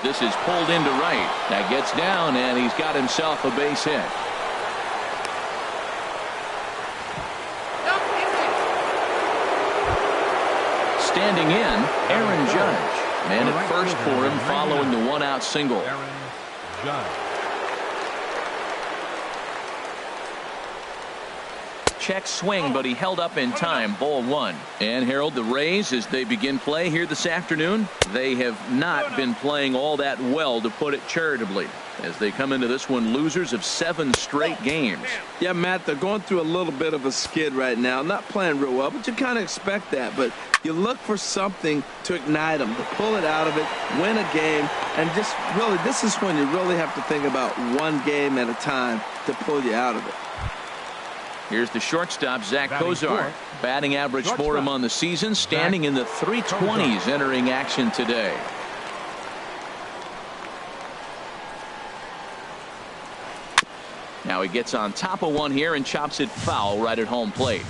Speaker 1: This is pulled into right. That gets down, and he's got himself a base hit. Standing in, Aaron Judge. Man at first for him following the one-out single.
Speaker 4: Aaron Judge.
Speaker 1: Check swing, but he held up in time. Ball one. And Harold, the Rays, as they begin play here this afternoon, they have not been playing all that well, to put it charitably, as they come into this one losers of 7 straight games.
Speaker 2: Yeah, Matt, they're going through a little bit of a skid right now. Not playing real well, but you kind of expect that. But you look for something to ignite them, to pull it out of it, win a game, and just really, this is when you really have to think about one game at a time to pull you out of it.
Speaker 1: Here's the shortstop, Zach Kozar. Batting average for him on the season, standing in the 320s entering action today. Now he gets on top of one here and chops it foul right at home plate.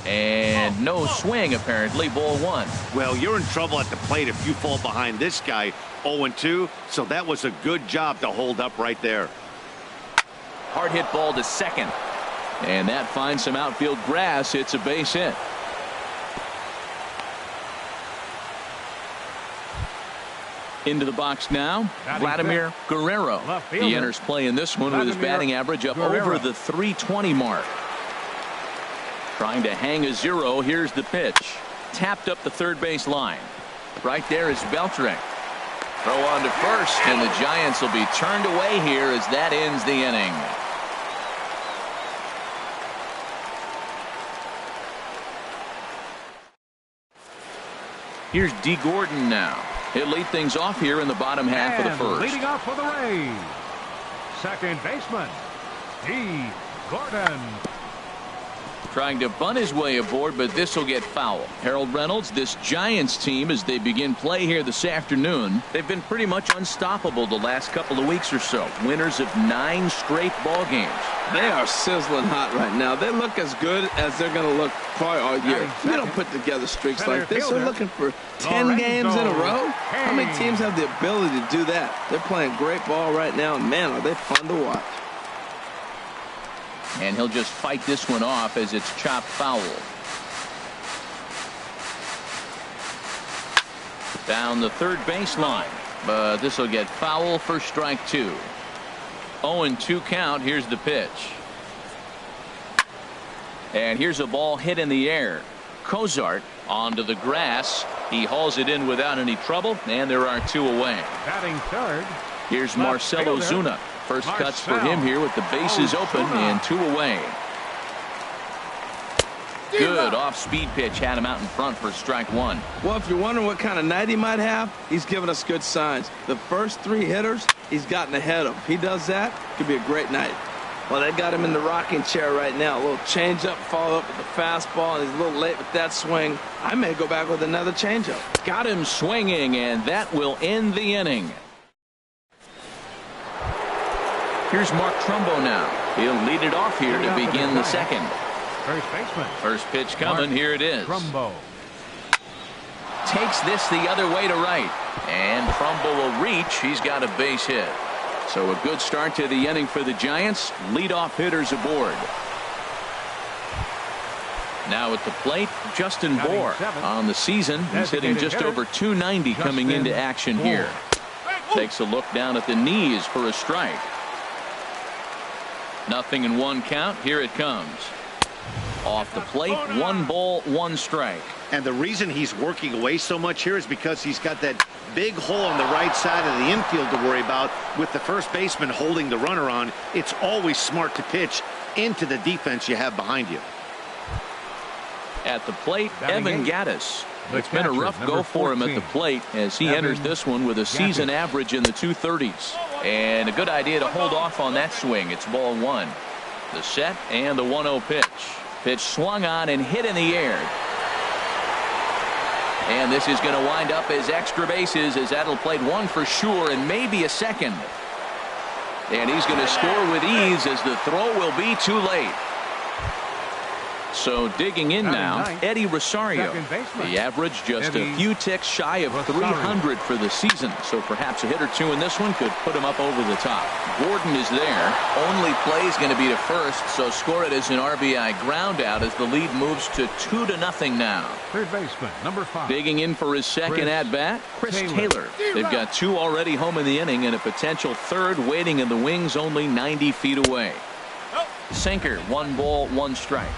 Speaker 1: And no swing, apparently. Ball one.
Speaker 3: Well, you're in trouble at the plate if you fall behind this guy 0-2, so that was a good job to hold up right there.
Speaker 1: Hard hit ball to second, and that finds some outfield grass. It's a base hit. Into the box now, Vladimir Guerrero. He enters play in this one with his batting average up over the 320 mark. Trying to hang a zero. Here's the pitch. Tapped up the third base line. Right there is Beltre. Throw on to first, and the Giants will be turned away here as that ends the inning. Here's D. Gordon now. He'll lead things off here in the bottom half of the first.
Speaker 4: Leading off for the Rays, second baseman, D. Gordon.
Speaker 1: Trying to bunt his way aboard, but this will get foul. Harold Reynolds, this Giants team, as they begin play here this afternoon, they've been pretty much unstoppable the last couple of weeks or so. Winners of 9 straight ball games.
Speaker 2: They are sizzling hot right now. They look as good as they're going to look probably all year. They don't put together streaks like this. They're looking for 10 games in a row. How many teams have the ability to do that? They're playing great ball right now, and man, are they fun to watch.
Speaker 1: And he'll just fight this one off as it's chopped foul. Down the third baseline, but this will get foul for strike 2. 0-2 count. Here's the pitch. And here's a ball hit in the air. Kozart onto the grass. He hauls it in without any trouble, and there are 2 away.
Speaker 4: Batting third.
Speaker 1: Here's Marcelo Zuna. First cuts for him here with the bases open and 2 away. Good off-speed pitch had him out in front for strike 1.
Speaker 2: Well, if you're wondering what kind of night he might have, he's giving us good signs. The first 3 hitters, he's gotten ahead of. If he does that, it could be a great night. Well, they got him in the rocking chair right now. A little changeup, follow up with the fastball, and he's a little late with that swing. I may go back with another changeup.
Speaker 1: Got him swinging, and that will end the inning. Here's Mark Trumbo now. He'll lead it off here to begin the second.
Speaker 4: First baseman.
Speaker 1: First pitch coming. Here it is.
Speaker 4: Trumbo.
Speaker 1: Takes this the other way to right. And Trumbo will reach. He's got a base hit. So a good start to the inning for the Giants. Leadoff hitters aboard. Now at the plate, Justin Bour. On the season, he's hitting just over 290 coming into action here. Takes a look down at the knees for a strike. 0-1 count. Here it comes. Off the plate, 1 ball, 1 strike.
Speaker 3: And the reason he's working away so much here is because he's got that big hole on the right side of the infield to worry about with the first baseman holding the runner on. It's always smart to pitch into the defense you have behind you.
Speaker 1: At the plate, Evan Gattis. It's been a rough go for him at the plate as he enters this one with a season average in the 230s. And a good idea to hold off on that swing. It's ball one. The set and the 1-0 pitch. Pitch swung on and hit in the air. And this is going to wind up as extra bases, as that'll play one for sure and maybe a second. And he's going to score with ease as the throw will be too late. So digging in now, Eddie Rosario. The average just a few ticks shy of 300 for the season. So perhaps a hit or two in this one could put him up over the top. Gordon is there. Only play is going to be to first. So score it as an RBI ground out as the lead moves to 2-0 now.
Speaker 4: Third baseman, number 5.
Speaker 1: Digging in for his second at-bat, Chris Taylor. They've got 2 already home in the inning and a potential third waiting in the wings only 90 feet away. Sinker, 1 ball, 1 strike.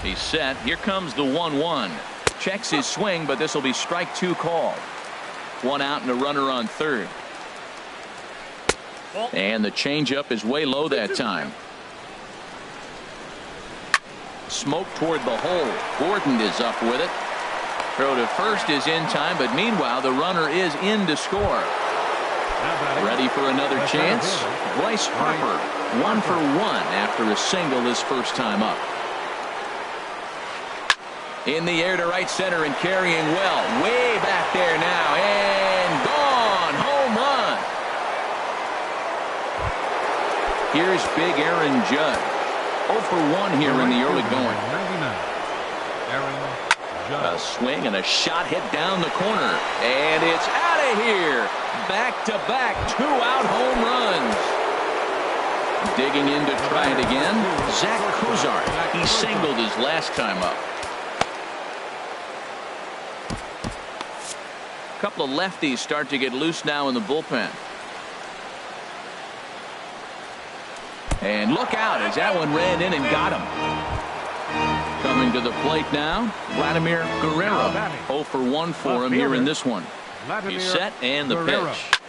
Speaker 1: He's set. Here comes the 1-1. Checks his swing, but this will be strike 2 called. 1 out and a runner on third. And the changeup is way low that time. Smoke toward the hole. Gordon is up with it. Throw to first is in time, but meanwhile the runner is in to score. Ready for another chance? Bryce Harper, 1 for 1 after a single his first time up. In the air to right center and carrying well. Way back there now. And gone. Home run. Here's big Aaron Judd. 0 for 1 here in the early going. A swing and a shot hit down the corner. And it's out of here. Back-to-back 2-out home runs. Digging in to try it again. Zach Cozart. He singled his last time up. A couple of lefties start to get loose now in the bullpen. And look out as that one ran in and got him. Coming to the plate now, Vladimir Guerrero. 0 for 1 for him here in this one. He's set and the pitch.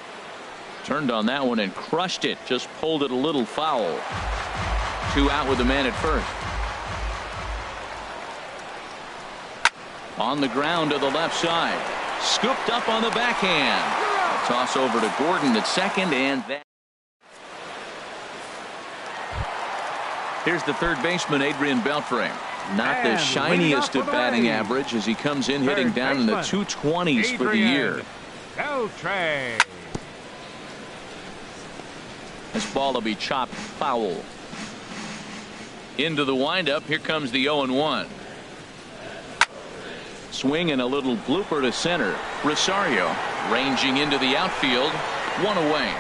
Speaker 1: Turned on that one and crushed it. Just pulled it a little foul. 2 out with the man at first. On the ground to the left side. Scooped up on the backhand. A toss over to Gordon at second, and that. Here's the third baseman, Adrian Beltre. Not the shiniest of batting average as he comes in hitting down in the 220s for the year.
Speaker 4: Beltre.
Speaker 1: This ball will be chopped foul. Into the windup. Here comes the 0-1. Swing and a little blooper to center. Rosario ranging into the outfield. 1 away.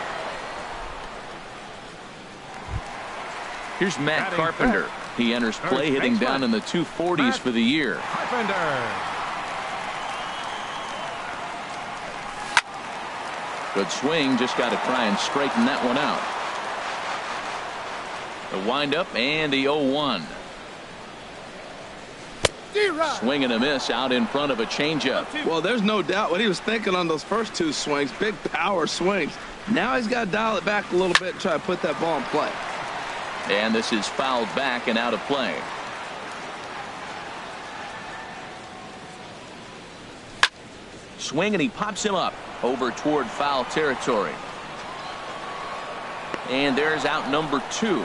Speaker 1: Here's Matt Carpenter. He enters play hitting down in the 240s for the year. Good swing. Just got to try and straighten that one out. The windup and the 0-1. Swing and a miss out in front of a changeup.
Speaker 2: Well, there's no doubt what he was thinking on those first 2 swings. Big power swings. Now he's got to dial it back a little bit and try to put that ball in play.
Speaker 1: And this is fouled back and out of play. Swing and he pops him up over toward foul territory. And there's out number 2.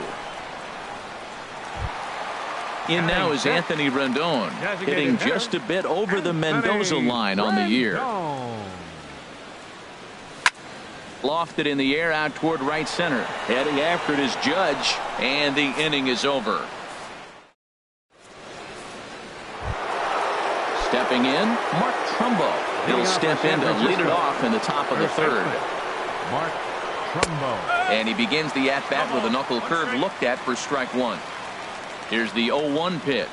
Speaker 1: In now is Anthony Rendon, hitting just a bit over the Mendoza line on the year. Lofted in the air out toward right center. Heading after it is Judge, and the inning is over. Stepping in, Mark Trumbo. He'll step in to lead it off in the top of the third.
Speaker 4: Mark Trumbo.
Speaker 1: And he begins the at-bat with a knuckle curve looked at for strike 1. Here's the 0-1 pitch.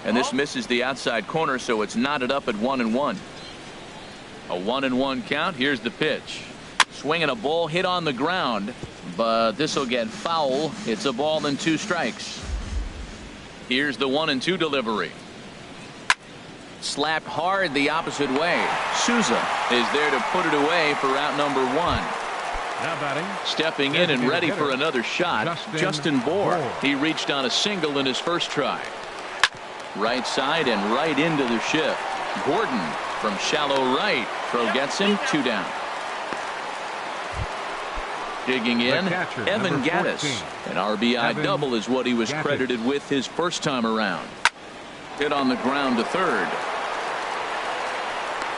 Speaker 1: And this misses the outside corner, so it's knotted up at 1-1. A 1-1 count. Here's the pitch. Swinging a ball hit on the ground, but this will get foul. It's a ball and 2 strikes. Here's the 1-2 delivery. Slapped hard the opposite way. Souza is there to put it away for out number 1.
Speaker 4: Now batting.
Speaker 1: Stepping in and ready for another shot, Justin Bohr. He reached on a single in his first try. Right side and right into the shift. Gordon from shallow right. Throw gets him, 2 down. Digging in, Evan Gaddis. An RBI double is what he was credited with his first time around. Hit on the ground to third.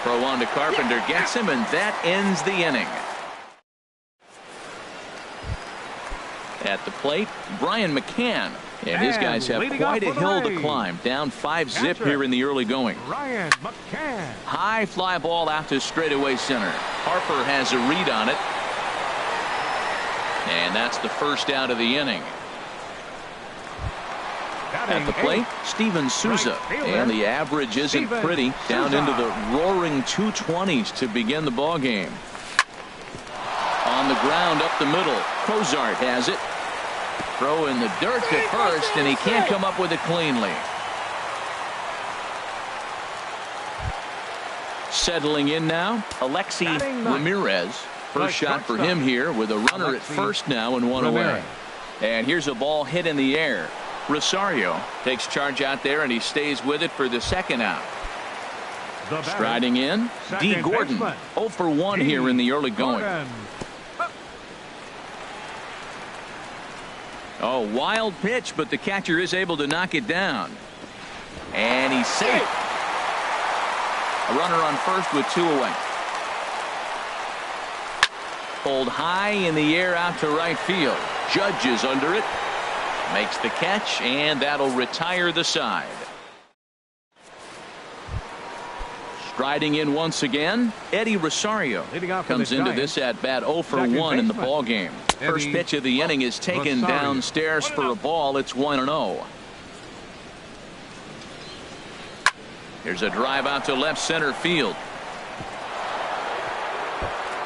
Speaker 1: Throw on to Carpenter, gets him, and that ends the inning. At the plate, Brian McCann. And his guys have quite a hill to climb. Down 5-zip here in the early going.
Speaker 4: Brian McCann.
Speaker 1: High fly ball out to straightaway center. Harper has a read on it. And that's the first out of the inning. At the plate, Steven Souza. And the average isn't pretty. Down into the roaring 220s to begin the ball game. On the ground up the middle. Cozart has it. Throw in the dirt to first, and he can't come up with it cleanly. Settling in now, Alexi Ramirez. First shot for him here with a runner at first now and 1 away. And here's a ball hit in the air. Rosario takes charge out there, and he stays with it for the second out. Striding in, D. Gordon. 0 for 1 here in the early going. Oh, wild pitch, but the catcher is able to knock it down. And he's safe. A runner on first with 2 away. Pulled high in the air out to right field. Judge is under it. Makes the catch, and that'll retire the side. Striding in once again, Eddie Rosario comes into this at bat 0 for 1 in the ball game. First pitch of the inning is taken downstairs for a ball. It's 1-0. Here's a drive out to left center field.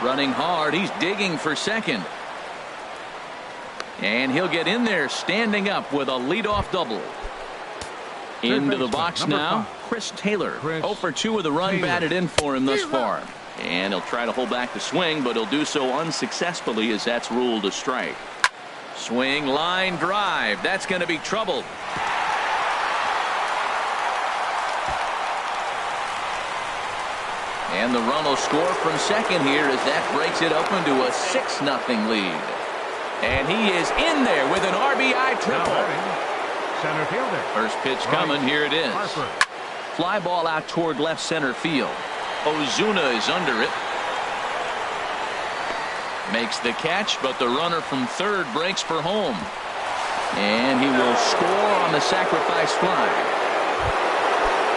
Speaker 1: Running hard, he's digging for second. And he'll get in there standing up with a leadoff double. Into the box now, Chris Taylor. 0 for 2 with a run batted in for him thus far. And he'll try to hold back the swing, but he'll do so unsuccessfully as that's ruled a strike. Swing, line drive. That's going to be trouble. And the run will score from second here as that breaks it open to a 6-0 lead. And he is in there with an RBI triple.
Speaker 4: Center fielder.
Speaker 1: First pitch coming. Here it is. Fly ball out toward left center field. Ozuna is under it. Makes the catch, but the runner from third breaks for home. And he will score on the sacrifice fly.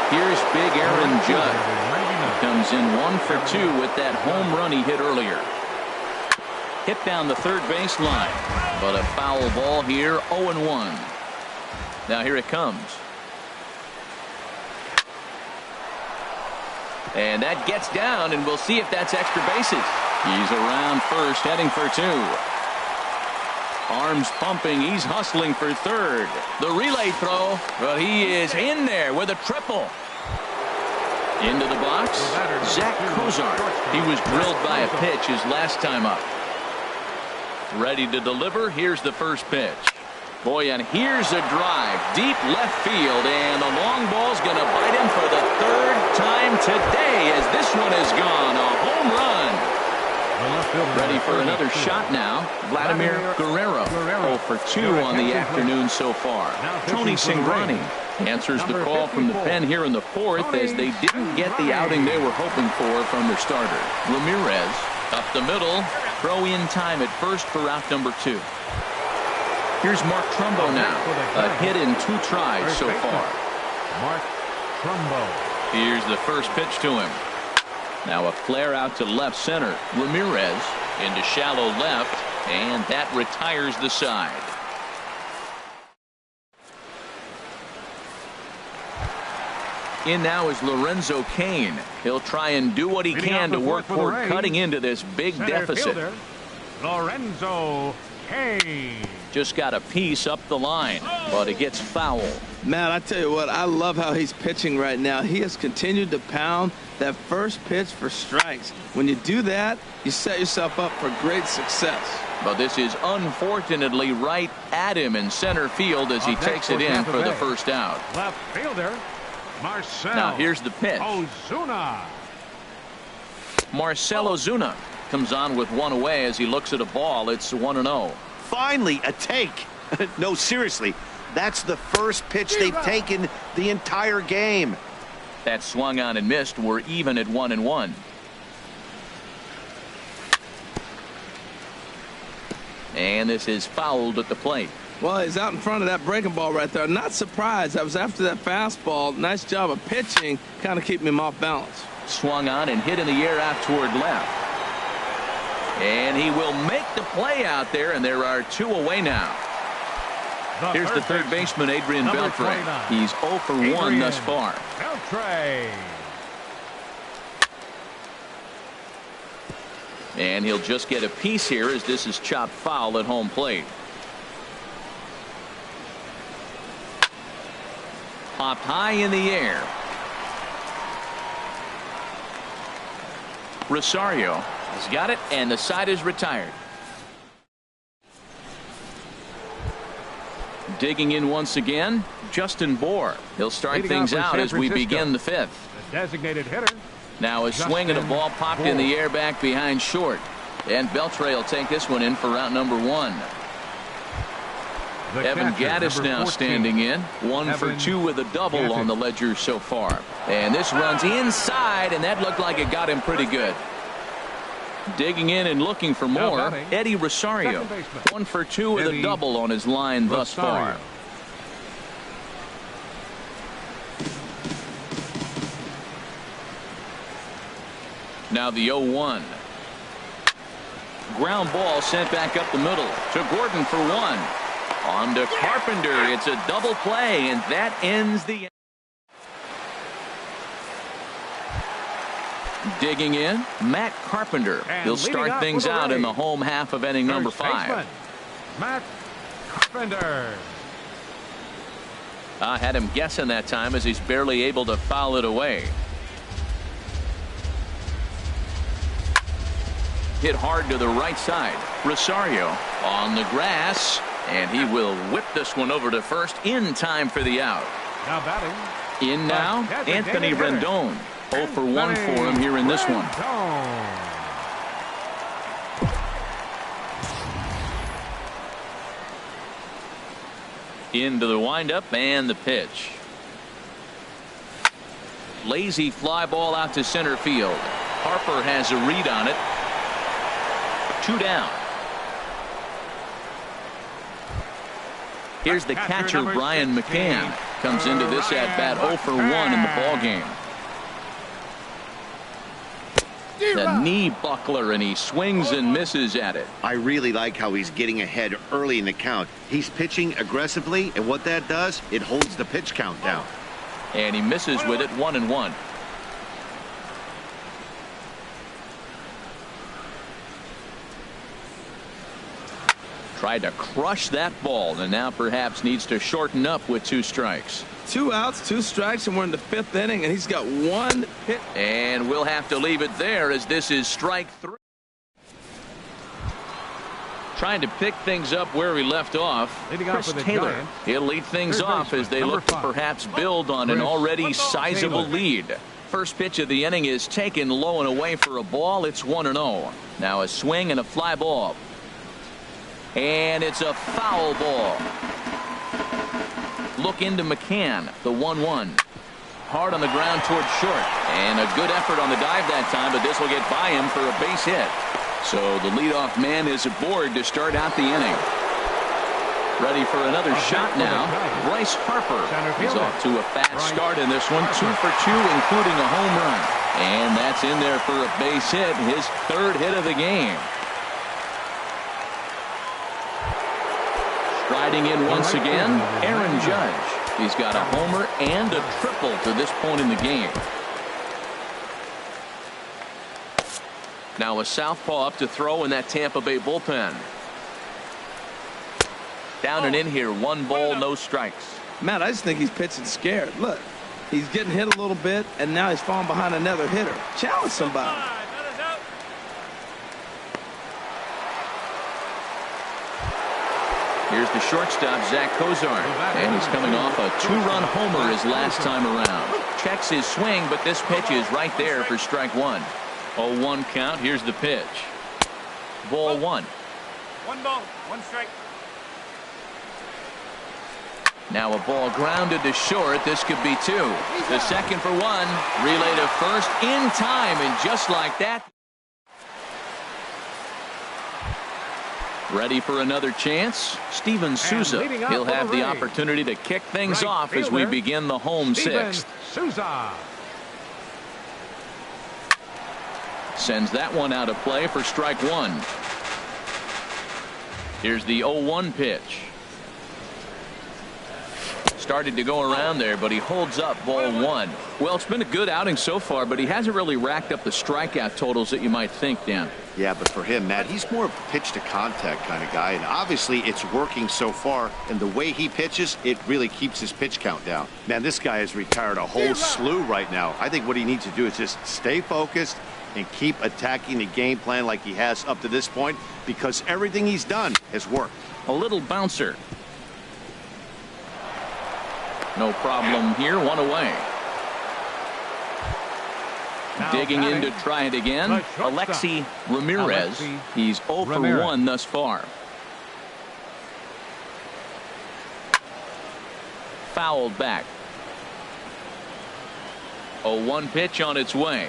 Speaker 1: Here's big Aaron Judge. He comes in 1 for 2 with that home run he hit earlier. Hit down the third base line, but a foul ball here, 0-1. Now here it comes. And that gets down, and we'll see if that's extra bases. He's around first, heading for 2. Arms pumping, he's hustling for third. The relay throw, but he is in there with a triple. Into the box, Zach Cozart. He was drilled by a pitch his last time up. Ready to deliver. Here's the first pitch. Boy, and here's a drive deep left field, and the long ball's going to bite him for the third time today as this one is gone. A home run. Ready for another shot now. Vladimir Guerrero. 0 for 2 on the afternoon so far. Tony Cingrani answers the call from the pen here in the fourth as they didn't get the outing they were hoping for from their starter. Ramirez up the middle. Throw in time at first for out number 2. Here's Mark Trumbo now. A hit in 2 tries so far.
Speaker 4: Mark Trumbo.
Speaker 1: Here's the first pitch to him. Now a flare out to left center. Ramirez into shallow left, and that retires the side. In now is Lorenzo Cain. He'll try and do what he can to work toward cutting into this big deficit.
Speaker 4: Lorenzo Cain.
Speaker 1: Just got a piece up the line, but it gets foul.
Speaker 2: Matt, I tell you what, I love how he's pitching right now. He has continued to pound that first pitch for strikes. When you do that, you set yourself up for great success.
Speaker 1: But this is unfortunately right at him in center field as he takes it in for the first out.
Speaker 4: Left fielder, Marcell.
Speaker 1: Now here's the pitch.
Speaker 4: Ozuna.
Speaker 1: Marcell Ozuna comes on with one away as he looks at a ball. It's 1-0.
Speaker 3: Finally, a take. No, seriously, that's the first pitch they've taken the entire game.
Speaker 1: That swung on and missed. We're even at 1-1. And this is fouled at the plate.
Speaker 2: Well, he's out in front of that breaking ball right there. I'm not surprised. I was after that fastball. Nice job of pitching, kind of keeping him off balance.
Speaker 1: Swung on and hit in the air out toward left. And he will make the play out there, and there are 2 away now. Here's the third baseman, Adrian Beltre. He's 0 for 1 thus far.
Speaker 4: Beltre.
Speaker 1: And he'll just get a piece here as this is chopped foul at home plate. Popped high in the air. Rosario has got it, and the side is retired. Digging in once again, Justin Bour. He'll start things out as we begin the 5th.
Speaker 4: The designated hitter.
Speaker 1: Now a swing and a ball popped in the air back behind short. And Beltre will take this one in for route number 1. Evan Gattis now standing in. 1 for 2 with a double on the ledger so far. And this runs inside, and that looked like it got him pretty good. Digging in and looking for more, Eddie Rosario. 1 for 2 with a double on his line thus far. Now the 0-1. Ground ball sent back up the middle to Gordon for 1. On to Carpenter. It's a double play, and that ends the. Digging in, Matt Carpenter. He'll start things out in the home half of inning number 5.
Speaker 4: Matt Carpenter.
Speaker 1: I had him guessing that time as he's barely able to foul it away. Hit hard to the right side. Rosario on the grass, and he will whip this one over to first in time for the out.
Speaker 4: Now batting.
Speaker 1: In now, Anthony Rendon. 0 for 1 for him here in this one. Into the windup and the pitch. Lazy fly ball out to center field. Harper has a read on it. 2 down. Here's the catcher, Brian McCann. Comes into this at bat 0 for 1 in the ball game. The knee buckler, and he swings and misses at it.
Speaker 3: I really like how he's getting ahead early in the count. He's pitching aggressively, and what that does, it holds the pitch count down.
Speaker 1: And he misses with it, 1-1. Tried to crush that ball, and now perhaps needs to shorten up with 2 strikes.
Speaker 2: 2 outs, 2 strikes, and we're in the 5th inning, and he's got 1 hit.
Speaker 1: And we'll have to leave it there as this is strike 3. Trying to pick things up where we left off. Chris Taylor. He'll lead things off as they look to perhaps build on an already sizable lead. First pitch of the inning is taken low and away for a ball. It's 1-0. Now a swing and a fly ball. And it's a foul ball. Look into McCann, the 1-1. Hard on the ground towards short. And a good effort on the dive that time, but this will get by him for a base hit. So the leadoff man is aboard to start out the inning. Ready for another shot now. Bryce Harper is off to a fast start in this one. 2 for 2, including a home run. And that's in there for a base hit, his 3rd hit of the game. Riding in once again, Aaron Judge. He's got a homer and a triple to this point in the game. Now a southpaw up to throw in that Tampa Bay bullpen. Down and in here, 1 ball, no strikes.
Speaker 2: Matt, I just think he's pitching scared. Look, he's getting hit a little bit, and now he's falling behind another hitter. Challenge somebody.
Speaker 1: Here's the shortstop, Zach Kozar, and he's coming off a 2-run homer his last time around. Checks his swing, but this pitch is right there for strike 1. 0-1 count. Here's the pitch. Ball 1.
Speaker 5: 1 ball, 1 strike.
Speaker 1: Now a ball grounded to short. This could be 2. The second for 1. Relay to first in time, and just like that. Ready for another chance? Steven Souza. He'll have the opportunity to kick things off as we begin the home 6th.
Speaker 4: Souza
Speaker 1: sends that one out of play for strike 1. Here's the 0-1 pitch. Started to go around there, but he holds up ball 1. Well, it's been a good outing so far, but he hasn't really racked up the strikeout totals that you might think, Dan.
Speaker 3: Yeah, but for him, Matt, he's more of a pitch to contact kind of guy, and obviously it's working so far, and the way he pitches, it really keeps his pitch count down. Man, this guy has retired a whole slew right now. I think what he needs to do is just stay focused and keep attacking the game plan like he has up to this point, because everything he's done has worked.
Speaker 1: A little bouncer. No problem here. 1 away.
Speaker 4: Now
Speaker 1: digging in to
Speaker 4: batting,
Speaker 1: try it again. Alexi Ramirez. He's 0 for 1 thus far. Fouled back. 0-1 pitch on its way.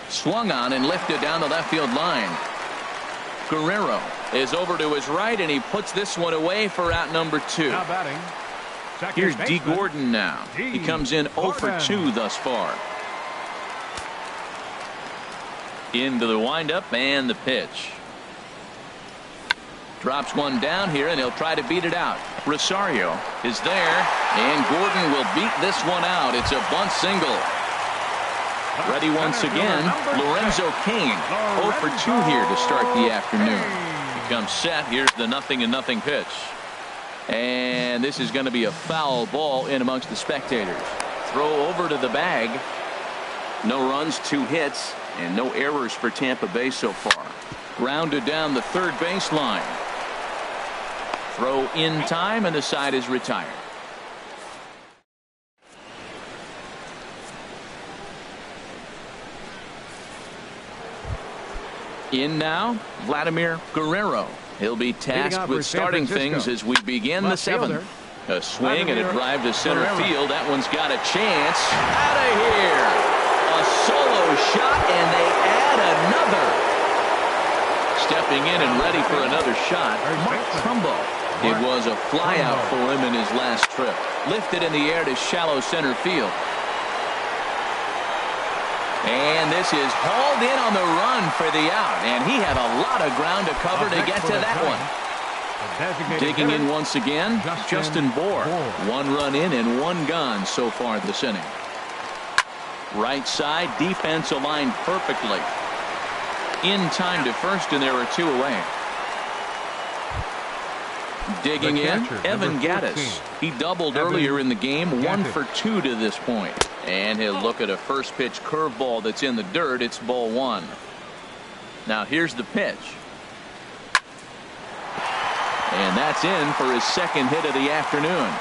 Speaker 1: Swung on and lifted down the left field line. Guerrero is over to his right, and he puts this one away for out number 2.
Speaker 4: Now batting,
Speaker 1: here's D. Gordon now. He comes in 0 for 2 thus far. Into the windup and the pitch. Drops one down here, and he'll try to beat it out. Rosario is there, and Gordon will beat this one out. It's a bunt single. Ready once again, Lorenzo Cain. 0 for 2 here to start the afternoon. He comes set. Here's the 0-0 pitch. And this is going to be a foul ball in amongst the spectators. Throw over to the bag. No runs, 2 hits, and no errors for Tampa Bay so far. Grounded down the third baseline. Throw in time, and the side is retired. In now, Vladimir Guerrero. He'll be tasked with starting things as we begin the 7th. A swing and a drive to center field. That one's got a chance. Out of here. A solo shot, and they add another. Stepping in and ready for another shot, Mark Trumbo. It was a fly out for him in his last trip. Lifted in the air to shallow center field. And this is hauled in on the run for the out, and he had a lot of ground to cover to get to that one. Digging in once again, Justin Bohr. 1 run in and 1 gone so far this inning. Right side, defense aligned perfectly. In time to first, and there are 2 away. Digging in, Evan Gattis. He doubled earlier in the game, 1 for 2 to this point. And he'll look at a first pitch curveball that's in the dirt. It's ball 1. Now here's the pitch. And that's in for his 2nd hit of the afternoon.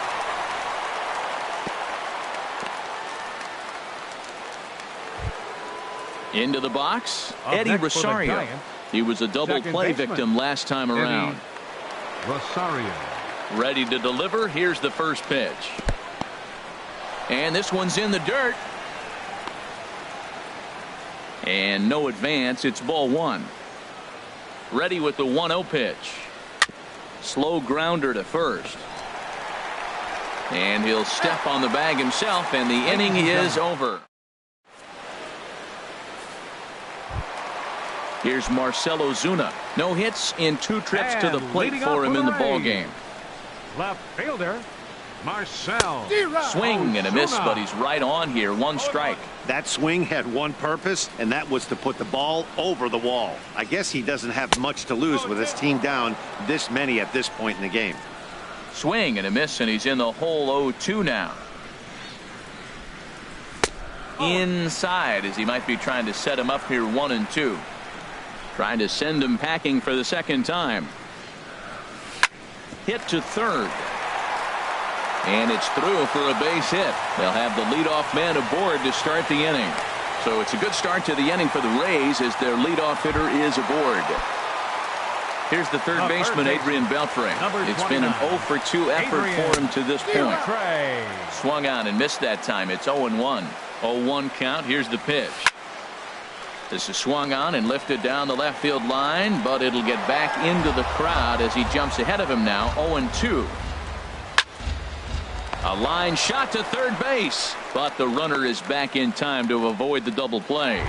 Speaker 1: Into the box, Eddie Rosario. He was a double play victim last time around.
Speaker 4: Rosario.
Speaker 1: Ready to deliver. Here's the first pitch. And this one's in the dirt. And no advance. It's ball 1. Ready with the 1-0 pitch. Slow grounder to first. And he'll step on the bag himself, and the inning is over. Here's Marcell Ozuna. No hits in 2 trips to the plate for him in the ball game.
Speaker 4: Left fielder, Marcel.
Speaker 1: Swing and a miss, but he's right on here. One strike.
Speaker 3: That swing had one purpose, and that was to put the ball over the wall. I guess he doesn't have much to lose with his team down this many at this point in the game.
Speaker 1: Swing and a miss, and he's in the hole 0-2 now. Inside, as he might be trying to set him up here 1-2. Trying to send him packing for the second time. Hit to third. And it's through for a base hit. They'll have the leadoff man aboard to start the inning. So it's a good start to the inning for the Rays as their leadoff hitter is aboard. Here's the third baseman, Adrian Beltre. It's been an 0-for-2 effort for him to this point. Swung on and missed that time. It's 0-1. 0-1 count. Here's the pitch. This is swung on and lifted down the left field line, but it'll get back into the crowd as he jumps ahead of him now. 0-2. A line shot to third base, but the runner is back in time to avoid the double play.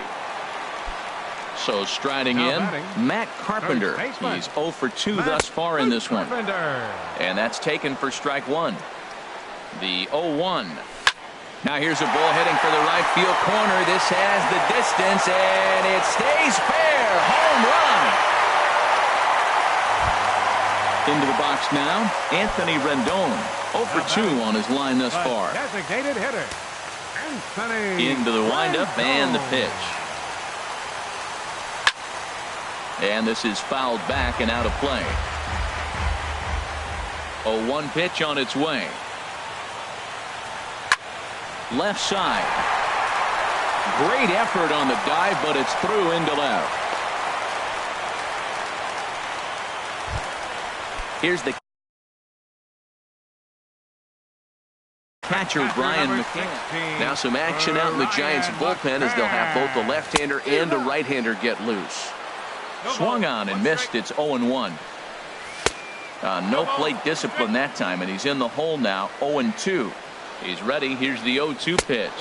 Speaker 1: So striding in, Matt Carpenter. He's 0-for-2 thus far in this one. And that's taken for strike one. The 0-1. Now here's a ball heading for the right field corner. This has the distance, and it stays fair. Home run. Into the box now, Anthony Rendon. 0-for-2 on his line thus far.
Speaker 4: Designated hitter, Anthony.
Speaker 1: Into the windup and the pitch. And this is fouled back and out of play. 0-1 pitch on its way. Left side. Great effort on the dive, but it's through into left. Here's the catcher, Brian McCann. Now some action out in the Giants bullpen as they'll have both a left-hander and a right-hander get loose. Swung on and missed. It's 0-1. No plate discipline that time, and he's in the hole now. 0-2. He's ready. Here's the 0-2 pitch.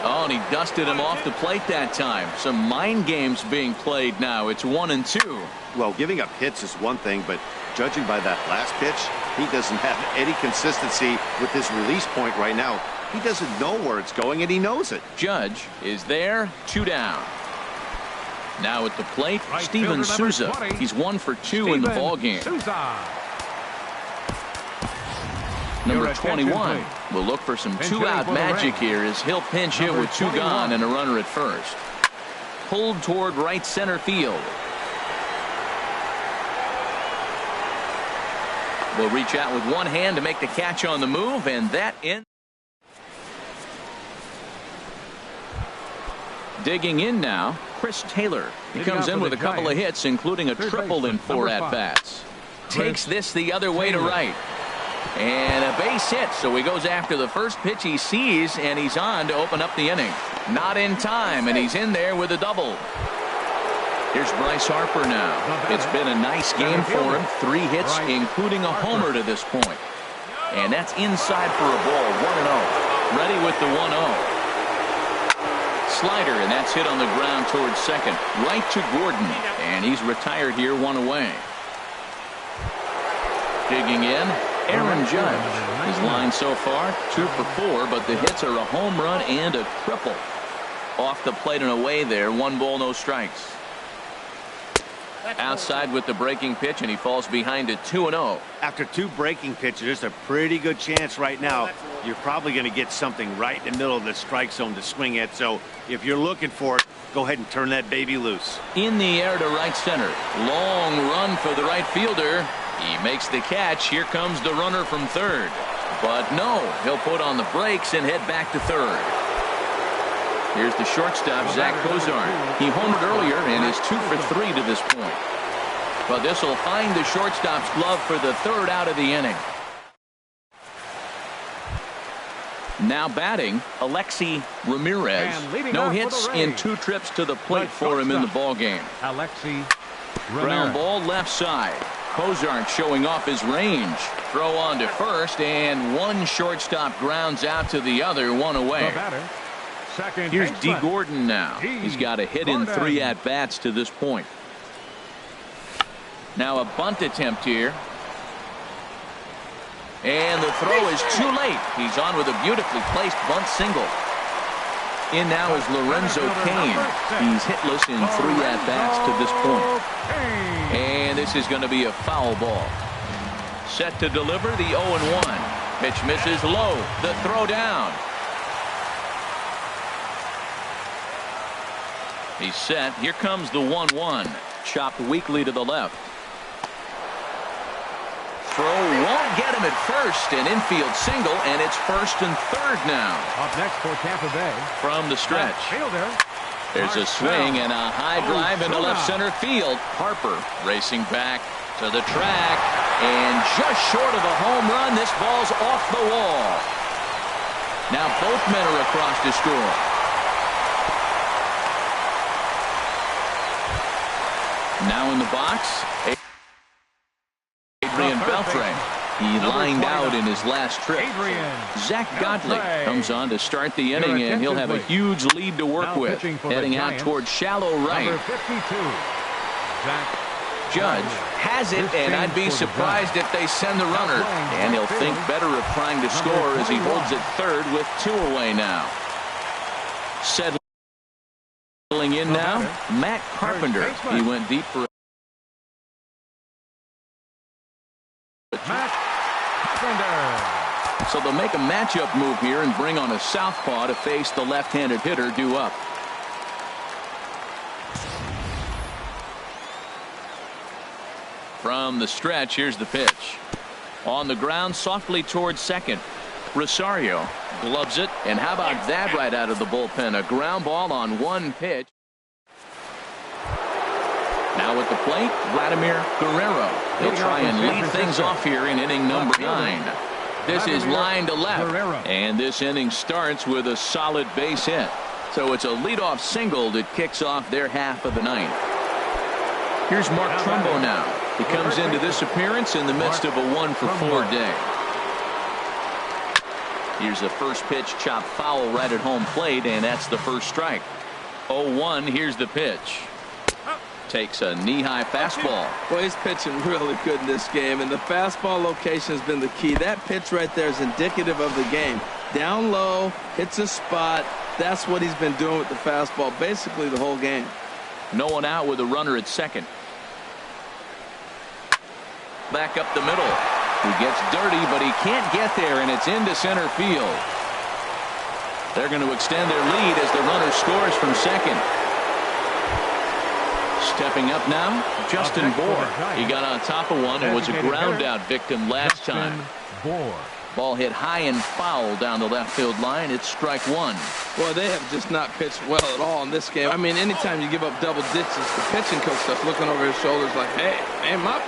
Speaker 1: Oh, and he dusted him off the plate that time. Some mind games being played now. It's 1-2.
Speaker 3: Well, giving up hits is one thing, but judging by that last pitch, he doesn't have any consistency with his release point right now. He doesn't know where it's going, and he knows it.
Speaker 1: Judge is there. 2 down. Now at the plate, Steven Souza. He's 1-for-2 in the ball game. Number 21 will look for some 2-out magic here as he'll pinch hit with 2 gone and a runner at first. Pulled toward right center field. Will reach out with one hand to make the catch on the move, and that in. Digging in now, Chris Taylor. He comes in with a couple of hits, including a triple in 4 at-bats. Takes this the other way to right. And a base hit, so he goes after the first pitch he sees, and he's on to open up the inning. Not in time, and he's in there with a double. Here's Bryce Harper now. It's been a nice game for him. 3 hits, including a homer to this point. And that's inside for a ball. 1-0. Ready with the 1-0. Slider, and that's hit on the ground towards second. Right to Gordon, and he's retired here, 1 away. Digging in, Aaron Judge. His line so far, 2-for-4, but the hits are a home run and a triple. Off the plate and away there. 1 ball, no strikes. Outside with the breaking pitch, and he falls behind it 2-0.
Speaker 3: After 2 breaking pitches, there's a pretty good chance right now you're probably going to get something right in the middle of the strike zone to swing at. So if you're looking for it, go ahead and turn that baby loose.
Speaker 1: In the air to right center. Long run for the right fielder. He makes the catch. Here comes the runner from third. But no, he'll put on the brakes and head back to third. Here's the shortstop, Zach Cozart. He homered earlier and is 2-for-3 to this point. But this will find the shortstop's glove for the 3rd out of the inning. Now batting, Alexi Ramirez. No hits in 2 trips to the plate for him in the ball game.
Speaker 4: Alexi
Speaker 1: Ground ball left side. Cozart showing off his range. Throw on to first, and one shortstop grounds out to the other, 1 away. Here's D. Gordon now. He's got a hit in 3 at-bats to this point. Now a bunt attempt here. And the throw is too late. He's on with a beautifully placed bunt single. In now is Lorenzo Cain. He's hitless in 3 at-bats to this point. And this is going to be a foul ball. Set to deliver the 0-1. Pitch misses low. The throw down. He's set. Here comes the 1-1. Chopped weakly to the left. Throw won't get him at first. An infield single, and it's first and third now.
Speaker 4: Up next for Tampa Bay.
Speaker 1: From the stretch. There's a swing and a high drive into left center field. Harper racing back to the track. And just short of a home run, this ball's off the wall. Now both men are across to score. Now in the box, Adrian Beltre. He lined out in his last trip. Zach Godley comes on to start the inning, and he'll have a huge lead to work with. Heading out towards shallow right. Judge has it, and I'd be surprised if they send the runner. And he'll think better of trying to score as he holds it third with 2 away now. Settling in now, Matt Carpenter. He went deep for so they'll make a matchup move here and bring on a southpaw to face the left-handed hitter due up. From the stretch, here's the pitch. On the ground, softly towards second. Rosario gloves it, and how about that right out of the bullpen? A ground ball on 1 pitch. Now at the plate, Vladimir Guerrero. He'll try and lead things off here in inning number 9. This is line to left, and this inning starts with a solid base hit. So it's a leadoff single that kicks off their half of the 9th. Here's Mark Trumbo now. He comes into this appearance in the midst of a 1-for-4 day. Here's the first pitch, chopped foul right at home plate, and that's the first strike. 0-1, here's the pitch. Takes a knee-high fastball.
Speaker 2: Well, he's pitching really good in this game, and the fastball location has been the key. That pitch right there is indicative of the game. Down low, hits a spot. That's what he's been doing with the fastball basically the whole game.
Speaker 1: No one out with a runner at second. Back up the middle. He gets dirty, but he can't get there, and it's into center field. They're going to extend their lead as the runner scores from second. Stepping up now, Justin Bohr. He got on top of one and was a ground-out victim last time. Ball hit high and foul down the left field line. It's strike 1.
Speaker 2: Well, they have just not pitched well at all in this game. I mean, anytime you give up double digits, the pitching coach starts looking over his shoulders like, hey, aim up.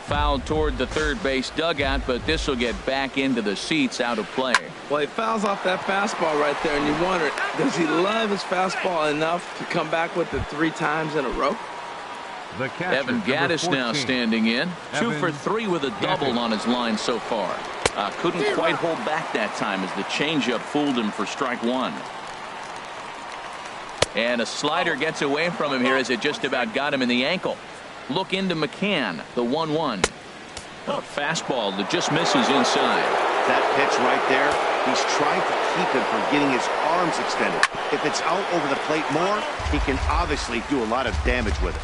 Speaker 1: Fouled toward the third base dugout, but this will get back into the seats out of play.
Speaker 2: Well, he fouls off that fastball right there, and you wonder, does he love his fastball enough to come back with it 3 times in a row?
Speaker 1: Evan Gaddis now standing in. 2 for 3 with a double on his line so far. Couldn't quite hold back that time as the changeup fooled him for strike 1. And a slider gets away from him here as it just about got him in the ankle. Look into McCann, the 1-1. A fastball that just misses inside.
Speaker 3: That pitch right there, he's trying to keep him from getting his arms extended. If it's out over the plate more, he can obviously do a lot of damage with it.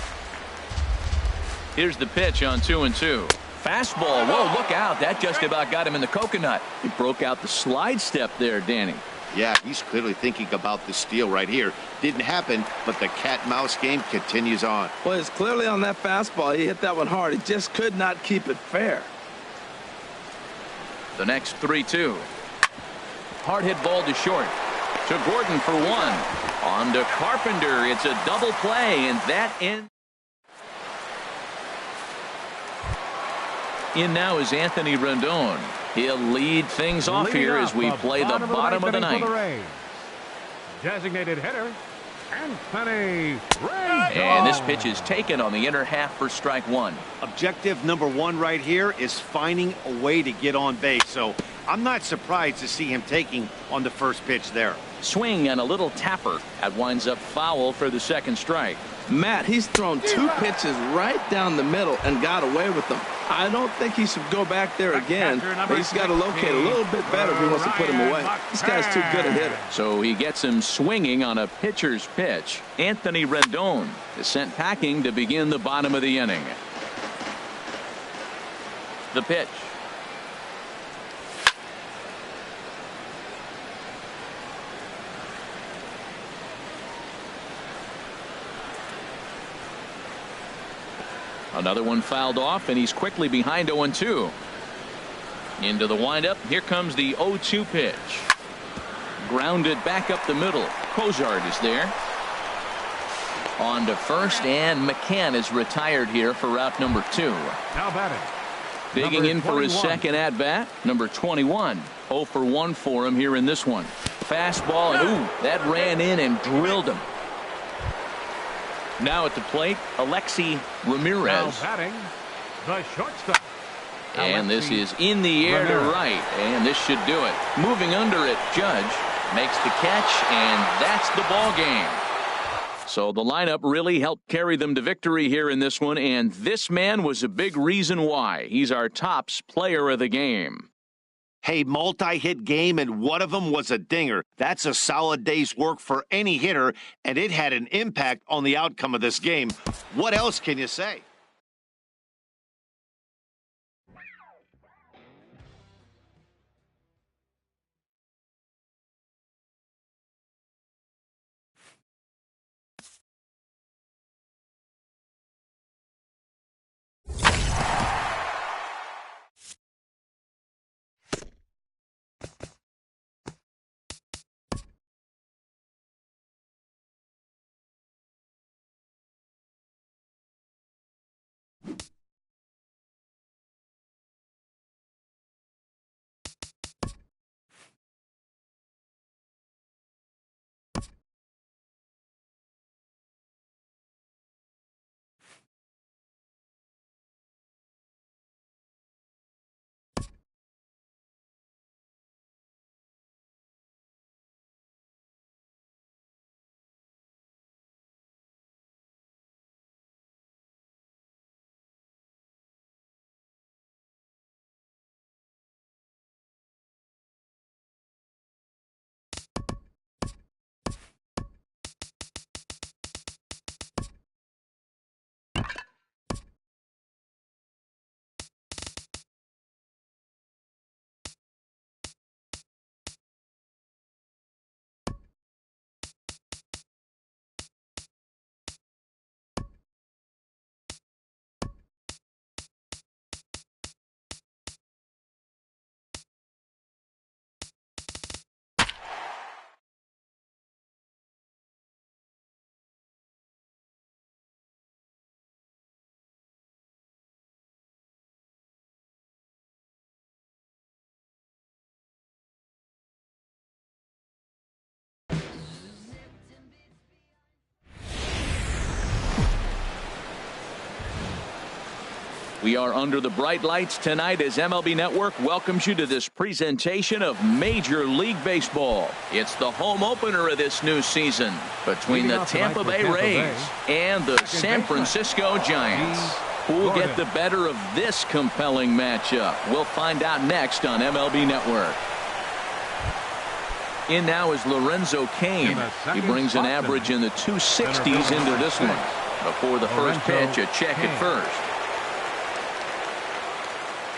Speaker 1: Here's the pitch on 2-2. Fastball. Whoa, look out. That just about got him in the coconut. He broke out the slide step there, Danny.
Speaker 3: Yeah, he's clearly thinking about the steal right here. Didn't happen, but the cat-mouse game continues on.
Speaker 2: Well, it's clearly on that fastball. He hit that one hard. He just could not keep it fair.
Speaker 1: The next 3-2. Hard hit ball to short. To Gordon for 1. On to Carpenter. It's a double play, and that ends. In now is Anthony Rendon. He'll lead things off here as we play the bottom of the 9th.
Speaker 4: Designated hitter, Anthony Rendon.
Speaker 1: And this pitch is taken on the inner half for strike 1.
Speaker 3: Objective number 1 right here is finding a way to get on base. So I'm not surprised to see him taking on the first pitch there.
Speaker 1: Swing and a little tapper. That winds up foul for the second strike.
Speaker 2: Matt, he's thrown 2 pitches right down the middle and got away with them. I don't think he should go back there again. He's got to locate a little bit better if he wants to put him away. This guy's too good a hitter.
Speaker 1: So he gets him swinging on a pitcher's pitch. Anthony Rendon is sent packing to begin the bottom of the inning. The pitch. Another one fouled off, and he's quickly behind 0-2. Into the windup. Here comes the 0-2 pitch. Grounded back up the middle. Cozart is there. On to first, and McCann is retired here for route number 2.
Speaker 4: Now batting.
Speaker 1: Digging in for his second at bat, number 21. 0 for 1 for him here in this one. Fastball, and ooh, that ran in and drilled him. Now at the plate, Alexi Ramirez.
Speaker 4: Now batting, the shortstop.
Speaker 1: And this is in the air to right, and this should do it. Moving under it, Judge makes the catch, and that's the ball game. So the lineup really helped carry them to victory here in this one, and this man was a big reason why. He's our tops player of the game.
Speaker 3: Hey, multi-hit game, and one of them was a dinger. That's a solid day's work for any hitter, and it had an impact on the outcome of this game. What else can you say?
Speaker 1: We are under the bright lights tonight as MLB Network welcomes you to this presentation of Major League Baseball. It's the home opener of this new season between the Tampa Bay Rays and the San Francisco Giants. Who'll get the better of this compelling matchup? We'll find out next on MLB Network. In now is Lorenzo Cain. He brings an average in the 260s into this one. Before the first pitch, a check at first.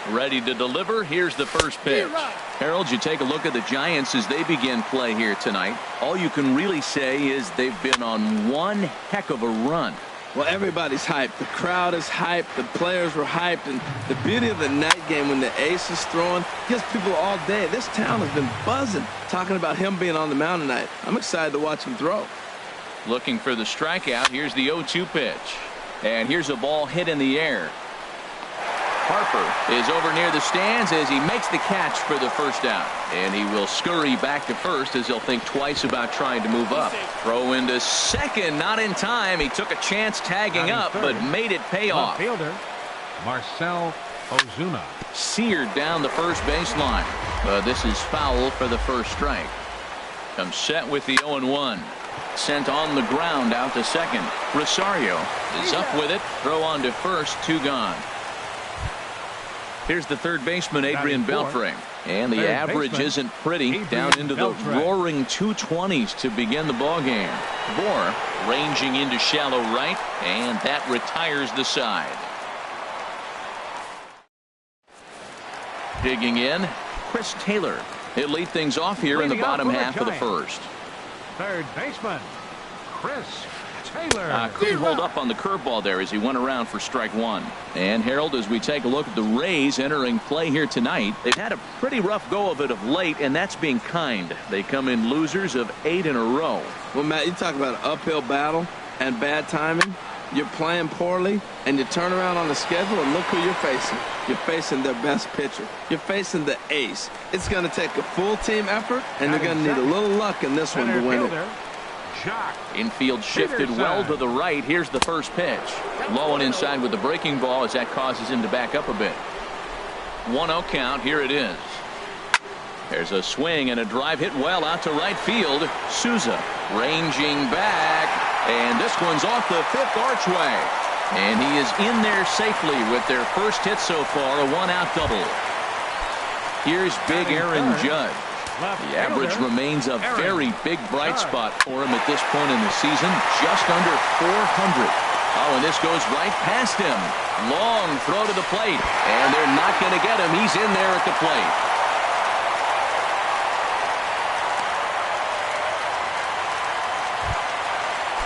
Speaker 1: Ready to deliver. Here's the first pitch. Harold, you take a look at the Giants as they begin play here tonight. All you can really say is they've been on one heck of a run.
Speaker 2: Well, everybody's hyped. The crowd is hyped. The players were hyped. And the beauty of the night game when the ace is throwing gets people all day. This town has been buzzing talking about him being on the mound tonight. I'm excited to watch him throw.
Speaker 1: Looking for the strikeout. Here's the 0-2 pitch. And here's a ball hit in the air. Harper is over near the stands as he makes the catch for the first down. And he will scurry back to first as he'll think twice about trying to move up. Throw into second, not in time. He took a chance tagging up, but made it pay off.
Speaker 4: Fielder Marcell Ozuna
Speaker 1: Seared down the first baseline. But this is foul for the first strike. Comes set with the 0-1. Sent on the ground out to second. Rosario is up with it. Throw on to first, 2 gone. Here's the third baseman, Adrian Beltre. And the
Speaker 4: Third
Speaker 1: average
Speaker 4: baseman,
Speaker 1: isn't pretty.
Speaker 4: Adrian
Speaker 1: Down into the
Speaker 4: Beltre.
Speaker 1: roaring 220s to begin the ball game. Bohr ranging into shallow right, and that retires the side. Digging in, Chris Taylor. He'll lead things off here in the bottom half of the first.
Speaker 4: Third baseman, Chris Taylor.
Speaker 1: Couldn't hold up on the curveball there as he went around for strike one. And Harold, as we take a look at the Rays entering play here tonight, they've had a pretty rough go of it of late, and that's being kind. They come in losers of 8 in a row.
Speaker 2: Well, Matt, you talk about an uphill battle and bad timing. You're playing poorly, and you turn around on the schedule, and look who you're facing. You're facing their best pitcher. You're facing the ace. It's going to take a full team effort, and you're going to need a little luck in this one to win it.
Speaker 1: Infield shifted well to the right. Here's the first pitch. Low and inside with the breaking ball as that causes him to back up a bit. 1-0 count. Here it is. There's a swing and a drive hit well out to right field. Souza ranging back, and this one's off the 5th archway. And he is in there safely with their first hit so far, a 1-out double. Here's big Aaron Judge. The average remains a very big bright spot for him at this point in the season, just under 400. Oh, and this goes right past him. Long throw to the plate, and they're not going to get him. He's in there at the plate.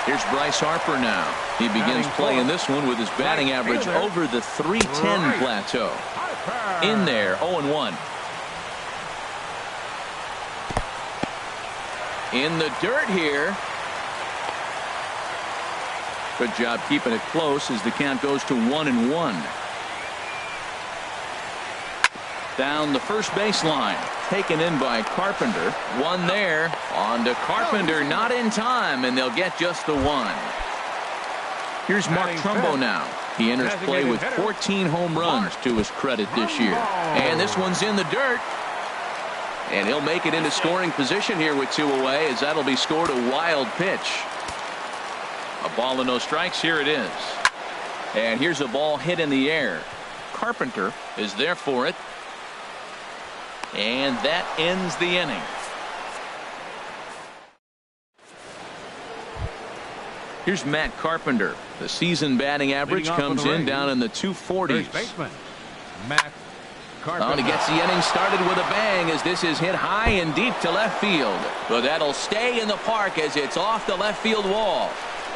Speaker 1: Here's Bryce Harper now. He begins playing this one with his batting average over the 310 plateau. In there, 0-1. In the dirt here. Good job keeping it close as the count goes to 1-1. Down the first baseline. Taken in by Carpenter. One there. On to Carpenter. Not in time, and they'll get just the one. Here's Mark Trumbo now. He enters play with 14 home runs to his credit this year. And this one's in the dirt. And he'll make it into scoring position here with 2 away, as that'll be scored a wild pitch. A ball and no strikes. Here it is. And here's a ball hit in the air. Carpenter is there for it. And that ends the inning. Here's Matt Carpenter. The season batting average comes in down in the 240s.
Speaker 4: Matt Carpenter.
Speaker 1: Oh, and he gets the inning started with a bang as this is hit high and deep to left field. But that'll stay in the park as it's off the left field wall.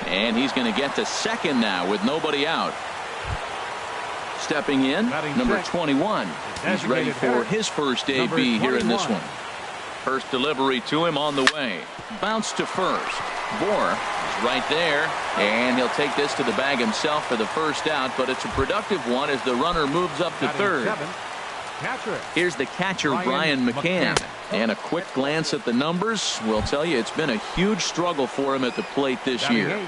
Speaker 1: And he's going to get to second now with nobody out. Stepping in, number 21. He's ready for his first AB here in this one. First delivery to him on the way. Bounce to first. Bohr is right there, and he'll take this to the bag himself for the first out, but it's a productive one as the runner moves up to third. Here's the catcher, Brian McCann. And a quick glance at the numbers will tell you it's been a huge struggle for him at the plate this year.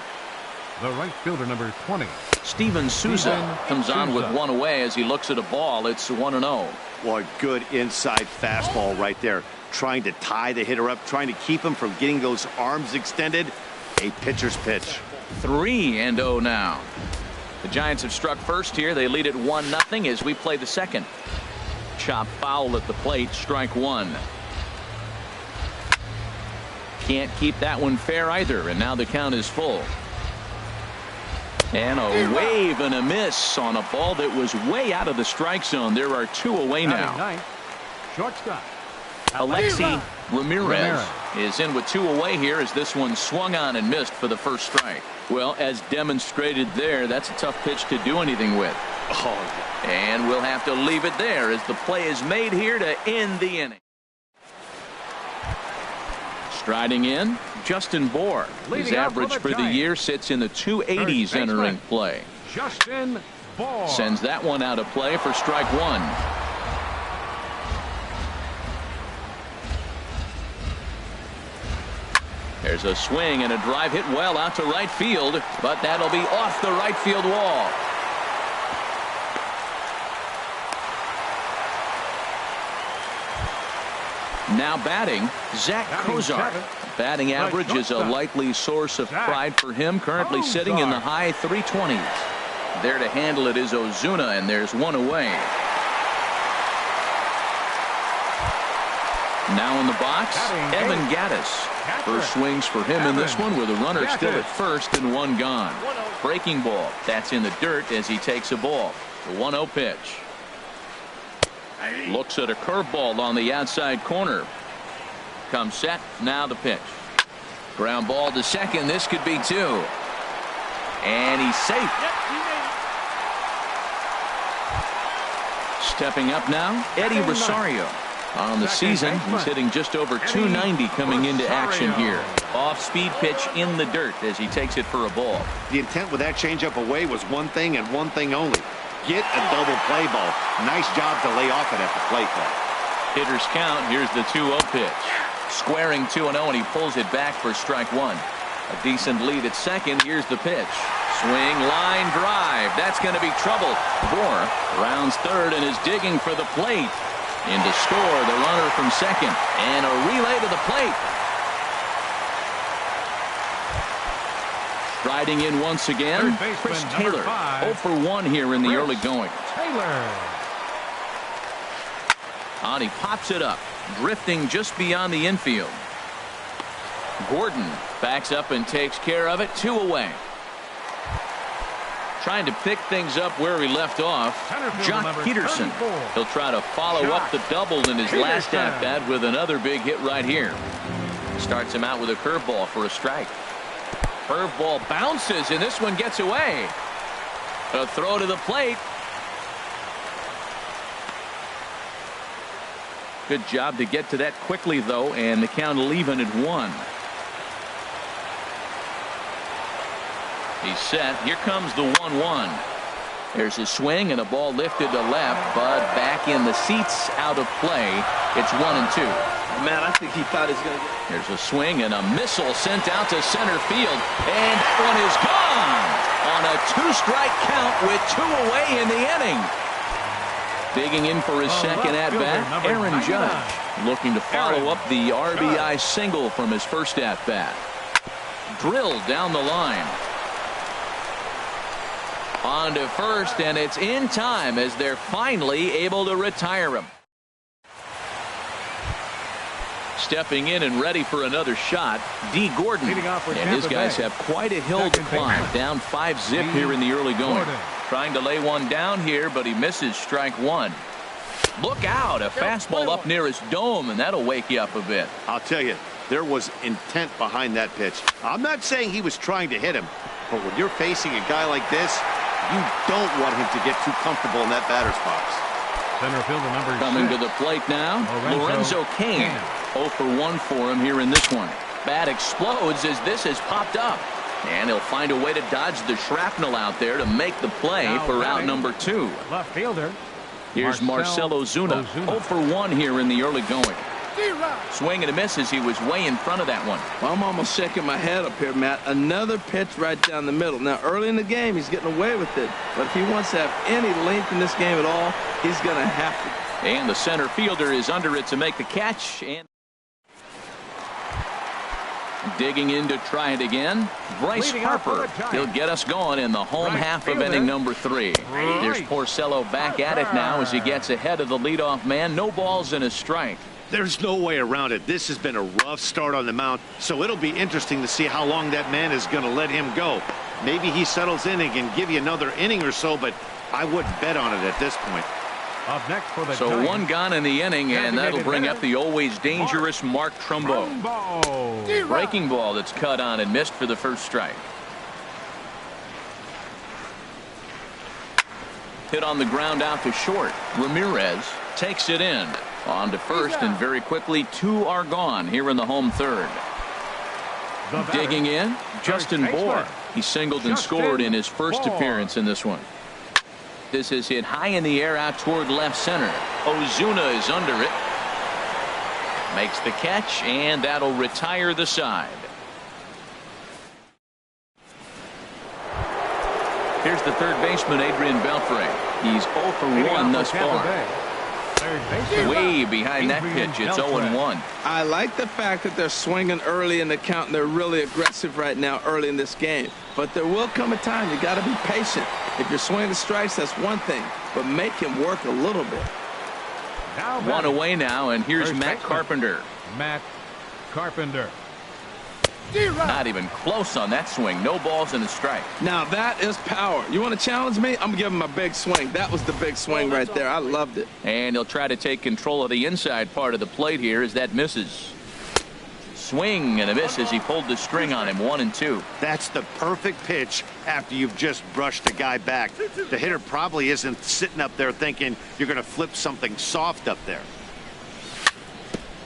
Speaker 4: The right fielder, number 20.
Speaker 1: Steven Souza comes on with one away as he looks at a ball. It's 1-0.
Speaker 3: Well, a good inside fastball right there. Trying to tie the hitter up, trying to keep him from getting those arms extended. A pitcher's pitch.
Speaker 1: 3-0 now. The Giants have struck first here. They lead at 1-0 as we play the second. Chop foul at the plate, strike one. Can't keep that one fair either, and now the count is full. And a wave and a miss on a ball that was way out of the strike zone. There are 2 away now.
Speaker 4: Shortstop
Speaker 1: Alexi Ramirez is in with 2 away here as this one swung on and missed for the first strike. Well, as demonstrated there, that's a tough pitch to do anything with. And we'll have to leave it there as the play is made here to end the inning. Striding in, Justin Bohr. His average for the year sits in the 280s entering play.
Speaker 4: Justin Bohr
Speaker 1: sends that one out of play for strike one. There's a swing and a drive hit well out to right field, but that'll be off the right field wall. Now batting, Zach Kozar. Batting average is a likely source of pride for him, currently sitting in the high 320s. There to handle it is Ozuna, and there's one away. Now in the box, Evan Gaddis. First swings for him in this one with a runner still at first and one gone. Breaking ball. That's in the dirt as he takes a ball. The 1-0 pitch. Looks at a curveball on the outside corner. Comes set. Now the pitch. Ground ball to second. This could be two. And he's safe. Stepping up now, Eddie Rosario. On the season, he's hitting just over 290 coming into action here. Off-speed pitch in the dirt as he takes it for a ball.
Speaker 3: The intent with that changeup away was one thing and one thing only. Get a double play ball. Nice job to lay off it at the plate there.
Speaker 1: Hitters count. Here's the 2-0 pitch. Squaring 2-0, and he pulls it back for strike one. A decent lead at second. Here's the pitch. Swing, line drive. That's going to be trouble. Bohr rounds third and is digging for the plate. In to score the runner from second. And a relay to the plate. Striding in once again, Chris Taylor. 0 for 1 here in the early going. And he pops it up, drifting just beyond the infield. Gordon backs up and takes care of it. 2 away. Trying to pick things up where he left off. Jock Peterson. He'll try to follow up the double in his last at-bat with another big hit right here. Starts him out with a curveball for a strike. Curveball bounces, and this one gets away. A throw to the plate. Good job to get to that quickly, though, and the count will even at 1. He's set. Here comes the 1-1. There's a swing and a ball lifted to left, but back in the seats, out of play. It's 1-2.
Speaker 2: Man, I think he thought he was going to get.
Speaker 1: There's a swing and a missile sent out to center field, and that one is gone on a 2-strike count with 2 away in the inning. Digging in for his second at-bat, Aaron Judge, looking to follow up the RBI single from his first at-bat. Drilled down the line. On to first, and it's in time as they're finally able to retire him. Stepping in and ready for another shot, D. Gordon. And his guys have quite a hill to climb. Down 5-zip here in the early going. Trying to lay one down here, but he misses strike one. Look out, a fastball up near his dome, and that'll wake you up a bit.
Speaker 3: I'll tell you, there was intent behind that pitch. I'm not saying he was trying to hit him, but when you're facing a guy like this, you don't want him to get too comfortable in that batter's box.
Speaker 4: Center fielder number 6.
Speaker 1: Coming to the plate now, Lorenzo Cain. 0 for 1 for him here in this one. Bat explodes as this has popped up. And he'll find a way to dodge the shrapnel out there to make the play for out number 2.
Speaker 4: Left fielder.
Speaker 1: Here's Marcell Ozuna. 0 for 1 here in the early going. Swing and a miss as he was way in front of that one.
Speaker 2: Well, I'm almost shaking my head up here, Matt. Another pitch right down the middle. Now, early in the game, he's getting away with it. But if he wants to have any length in this game at all, he's going to have to.
Speaker 1: And the center fielder is under it to make the catch. And digging in to try it again, Bryce Harper. He'll get us going in the home half of inning number 3. There's Porcello back at it now as he gets ahead of the leadoff man. No balls and a strike.
Speaker 3: There's no way around it. This has been a rough start on the mound, so it'll be interesting to see how long that man is going to let him go. Maybe he settles in and can give you another inning or so, but I wouldn't bet on it at this point.
Speaker 4: Up next for the
Speaker 1: so
Speaker 4: Giants.
Speaker 1: 1 gone in the inning, and that'll bring up the always dangerous Mark Trumbo. Breaking ball that's cut on and missed for the first strike. Hit on the ground out to short. Ramirez takes it in. On to first, and very quickly 2 are gone here in the home third. Digging in, Justin Bohr. He singled and scored in his first appearance in this one. This is hit high in the air out toward left center. Ozuna is under it. Makes the catch, and that'll retire the side. Here's the third baseman, Adrian Beltre. He's 0 for 1 thus far. Way behind that pitch. It's 0-1.
Speaker 2: I like the fact that they're swinging early in the count, and they're really aggressive right now early in this game. But there will come a time you got to be patient. If you're swinging the strikes, that's one thing, but make him work a little bit.
Speaker 1: One away now, and here's Matt Carpenter.
Speaker 4: Matt Carpenter.
Speaker 1: Not even close on that swing. No balls and a strike.
Speaker 2: Now that is power. You want to challenge me? I'm giving him a big swing. That was the big swing right there. I loved it.
Speaker 1: And he'll try to take control of the inside part of the plate here as that misses. Swing and a miss as he pulled the string on him. 1-2.
Speaker 3: That's the perfect pitch after you've just brushed the guy back. The hitter probably isn't sitting up there thinking you're going to flip something soft up there.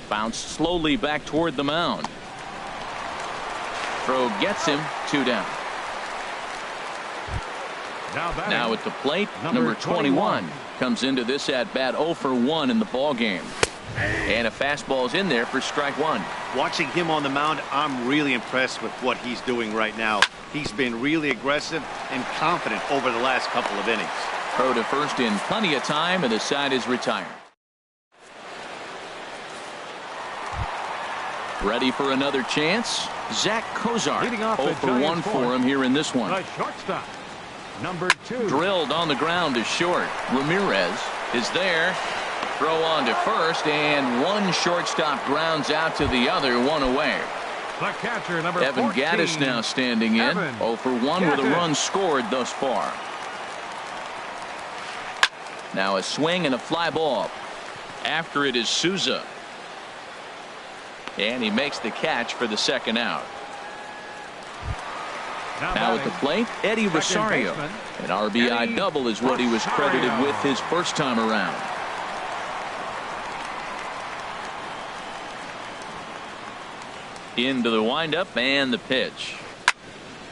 Speaker 1: Bounced slowly back toward the mound. Throw gets him. 2 down. Now at the plate, number 21 comes into this at bat 0 for 1 in the ball game. And a fastball's in there for strike 1.
Speaker 3: Watching him on the mound, I'm really impressed with what he's doing right now. He's been really aggressive and confident over the last couple of innings.
Speaker 1: Throw to first in plenty of time, and the side is retired. Ready for another chance? Zach Kozar. 0 for 1 for him here in this one.
Speaker 4: The shortstop, number 2.
Speaker 1: Drilled on the ground to short. Ramirez is there. Throw on to first, and one shortstop grounds out to the other. 1 away.
Speaker 4: The catcher, number
Speaker 1: Evan
Speaker 4: 14.
Speaker 1: Gaddis now standing in.
Speaker 4: Evan
Speaker 1: 0 for 1 with a run scored thus far. Now a swing and a fly ball. After it is Souza. And he makes the catch for the second out. Now at the plate, Eddie Rosario. An RBI double is what he was credited with his first time around. Into the windup and the pitch.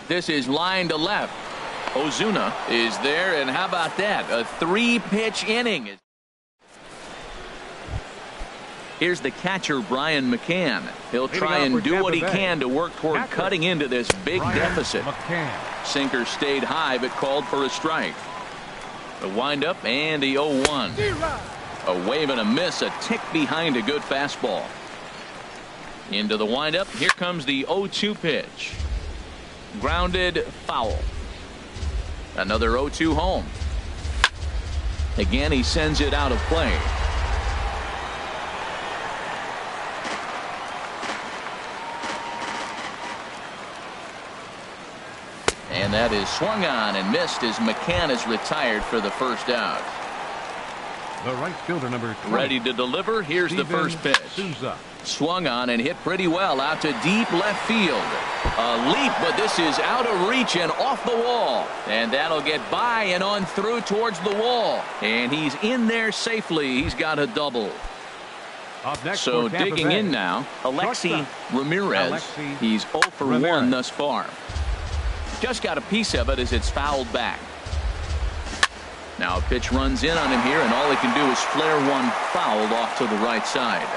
Speaker 1: This is line to left. Ozuna is there, and how about that? A 3-pitch inning. Here's the catcher, Brian McCann. He'll try and do what he can to work toward cutting into this big deficit. Sinker stayed high, but called for a strike. The windup and the 0-1. A wave and a miss, a tick behind a good fastball. Into the windup. Here comes the 0-2 pitch. Grounded foul. Another 0-2 home. Again, he sends it out of play. And that is swung on and missed as McCann is retired for the first out.
Speaker 4: The right fielder, number 20.
Speaker 1: Ready to deliver. Here's the first pitch.
Speaker 4: Souza.
Speaker 1: Swung on and hit pretty well out to deep left field. A leap, but this is out of reach and off the wall. And that'll get by and on through towards the wall. And he's in there safely. He's got a double.
Speaker 4: Up next
Speaker 1: so
Speaker 4: for Tampa
Speaker 1: digging
Speaker 4: Bay,
Speaker 1: in now, Alexi Ramirez. He's 0 for 1 thus far. Just got a piece of it as it's fouled back. Now a pitch runs in on him here, and all he can do is flare one fouled off to the right side.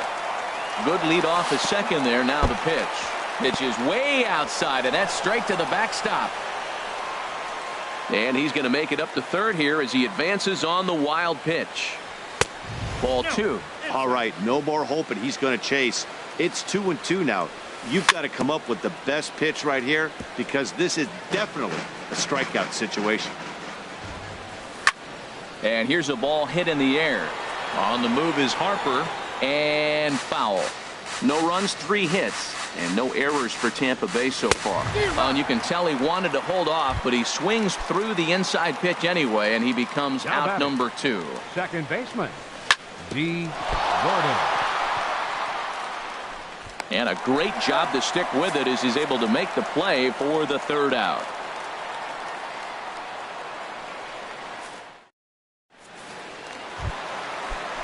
Speaker 1: Good lead off the second there. Now the pitch. Pitch is way outside, and that's straight to the backstop. And he's going to make it up to third here as he advances on the wild pitch. Ball 2.
Speaker 3: All right, no more hoping he's going to chase. It's 2-2 now. You've got to come up with the best pitch right here, because this is definitely a strikeout situation.
Speaker 1: And here's a ball hit in the air. On the move is Harper, and foul. No runs, 3 hits, and no errors for Tampa Bay so far. And you can tell he wanted to hold off, but he swings through the inside pitch anyway, and he becomes out number 2.
Speaker 4: Second baseman, D. Gordon.
Speaker 1: And a great job to stick with it as he's able to make the play for the third out.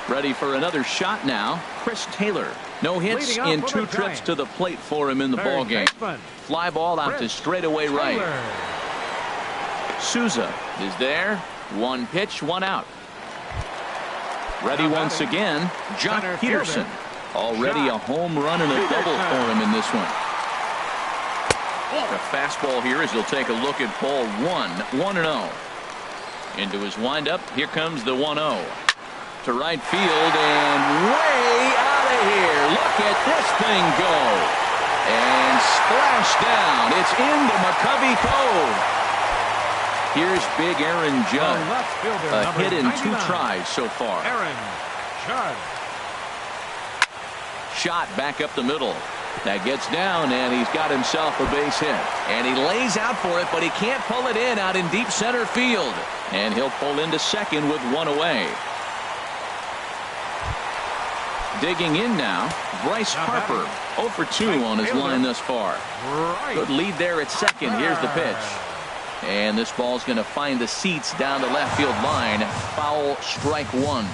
Speaker 1: Ready for another shot now. Chris Taylor. No hits in 2 trips to the plate for him in the ball game. Fly ball out to straightaway right. Souza is there. 1 pitch, 1 out. Ready once again, Jock Peterson. Already a home run and a double for him in this one. The fastball here as he'll take a look at ball 1-0. Into his windup. Here comes the 1-0. To right field and way out of here. Look at this thing go. And splash down. It's into McCovey Cove. Here's big Aaron Judge. A hit in 2 tries so far.
Speaker 4: Aaron Judd.
Speaker 1: Shot back up the middle. That gets down, and he's got himself a base hit. And he lays out for it, but he can't pull it in out in deep center field. And he'll pull into second with one away. Digging in now, Bryce Harper. 0 for 2 on his line thus far. Good lead there at second. Here's the pitch. And this ball's going to find the seats down the left field line. Foul, strike one.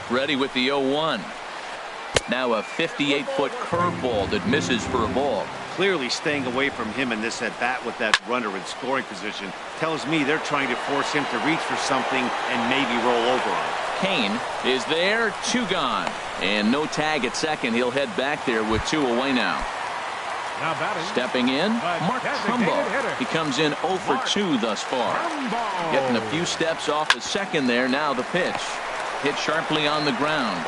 Speaker 1: Ready with the 0-1. Now a 58-foot curveball that misses for a ball.
Speaker 3: Clearly staying away from him in this at bat with that runner in scoring position tells me they're trying to force him to reach for something and maybe roll over on it.
Speaker 1: Kane is there, 2 gone, and no tag at second. He'll head back there with 2 away now.
Speaker 4: Now batting.
Speaker 1: Stepping in, Mark Trumbo. He comes in 0 for 2 thus far. Getting a few steps off the second there. Now the pitch. Hit sharply on the ground.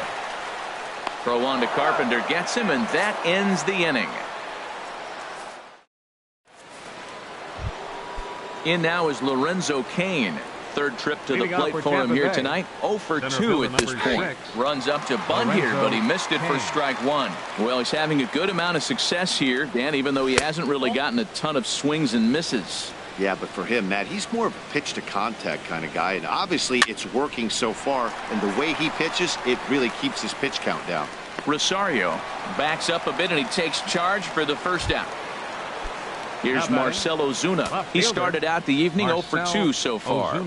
Speaker 1: Throw on to Carpenter, gets him, and that ends the inning. In now is Lorenzo Cain. Third trip to the plate for him here tonight. 0 for 2 at this point. Runs up to bunt here, but he missed it for strike one. Well, he's having a good amount of success here, Dan, even though he hasn't really gotten a ton of swings and misses.
Speaker 3: Yeah, but for him, Matt, he's more of a pitch to contact kind of guy, and obviously it's working so far, and the way he pitches, it really keeps his pitch count down.
Speaker 1: Rosario backs up a bit, and he takes charge for the first out. Here's Marcell Ozuna. He started out the evening 0 for 2 so far.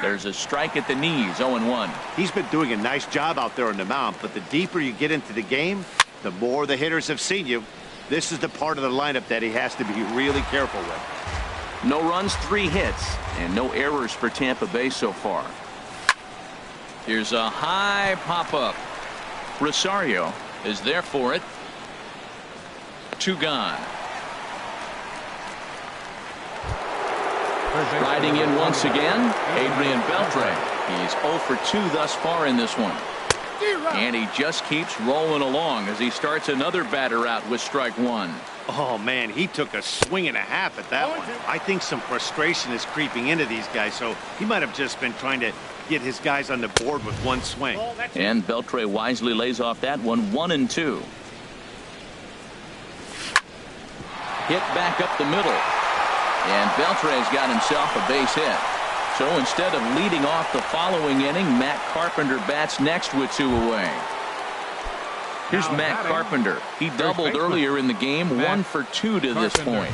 Speaker 1: There's a strike at the knees, 0-1.
Speaker 3: He's been doing a nice job out there on the mound, but the deeper you get into the game, the more the hitters have seen you. This is the part of the lineup that he has to be really careful with.
Speaker 1: No runs, 3 hits, and no errors for Tampa Bay so far. Here's a high pop-up. Rosario is there for it. 2 gone. Riding in once again, Adrian Beltre. He's 0 for 2 thus far in this one. And he just keeps rolling along as he starts another batter out with strike one.
Speaker 3: Oh, man, he took a swing and a half at that one. I think some frustration is creeping into these guys, so he might have just been trying to get his guys on the board with one swing.
Speaker 1: And Beltre wisely lays off that one, 1-2. Hit back up the middle. And Beltre's got himself a base hit. So instead of leading off the following inning, Matt Carpenter bats next with 2 away. Here's Matt Carpenter. He doubled earlier in the game, 1 for 2 to this point.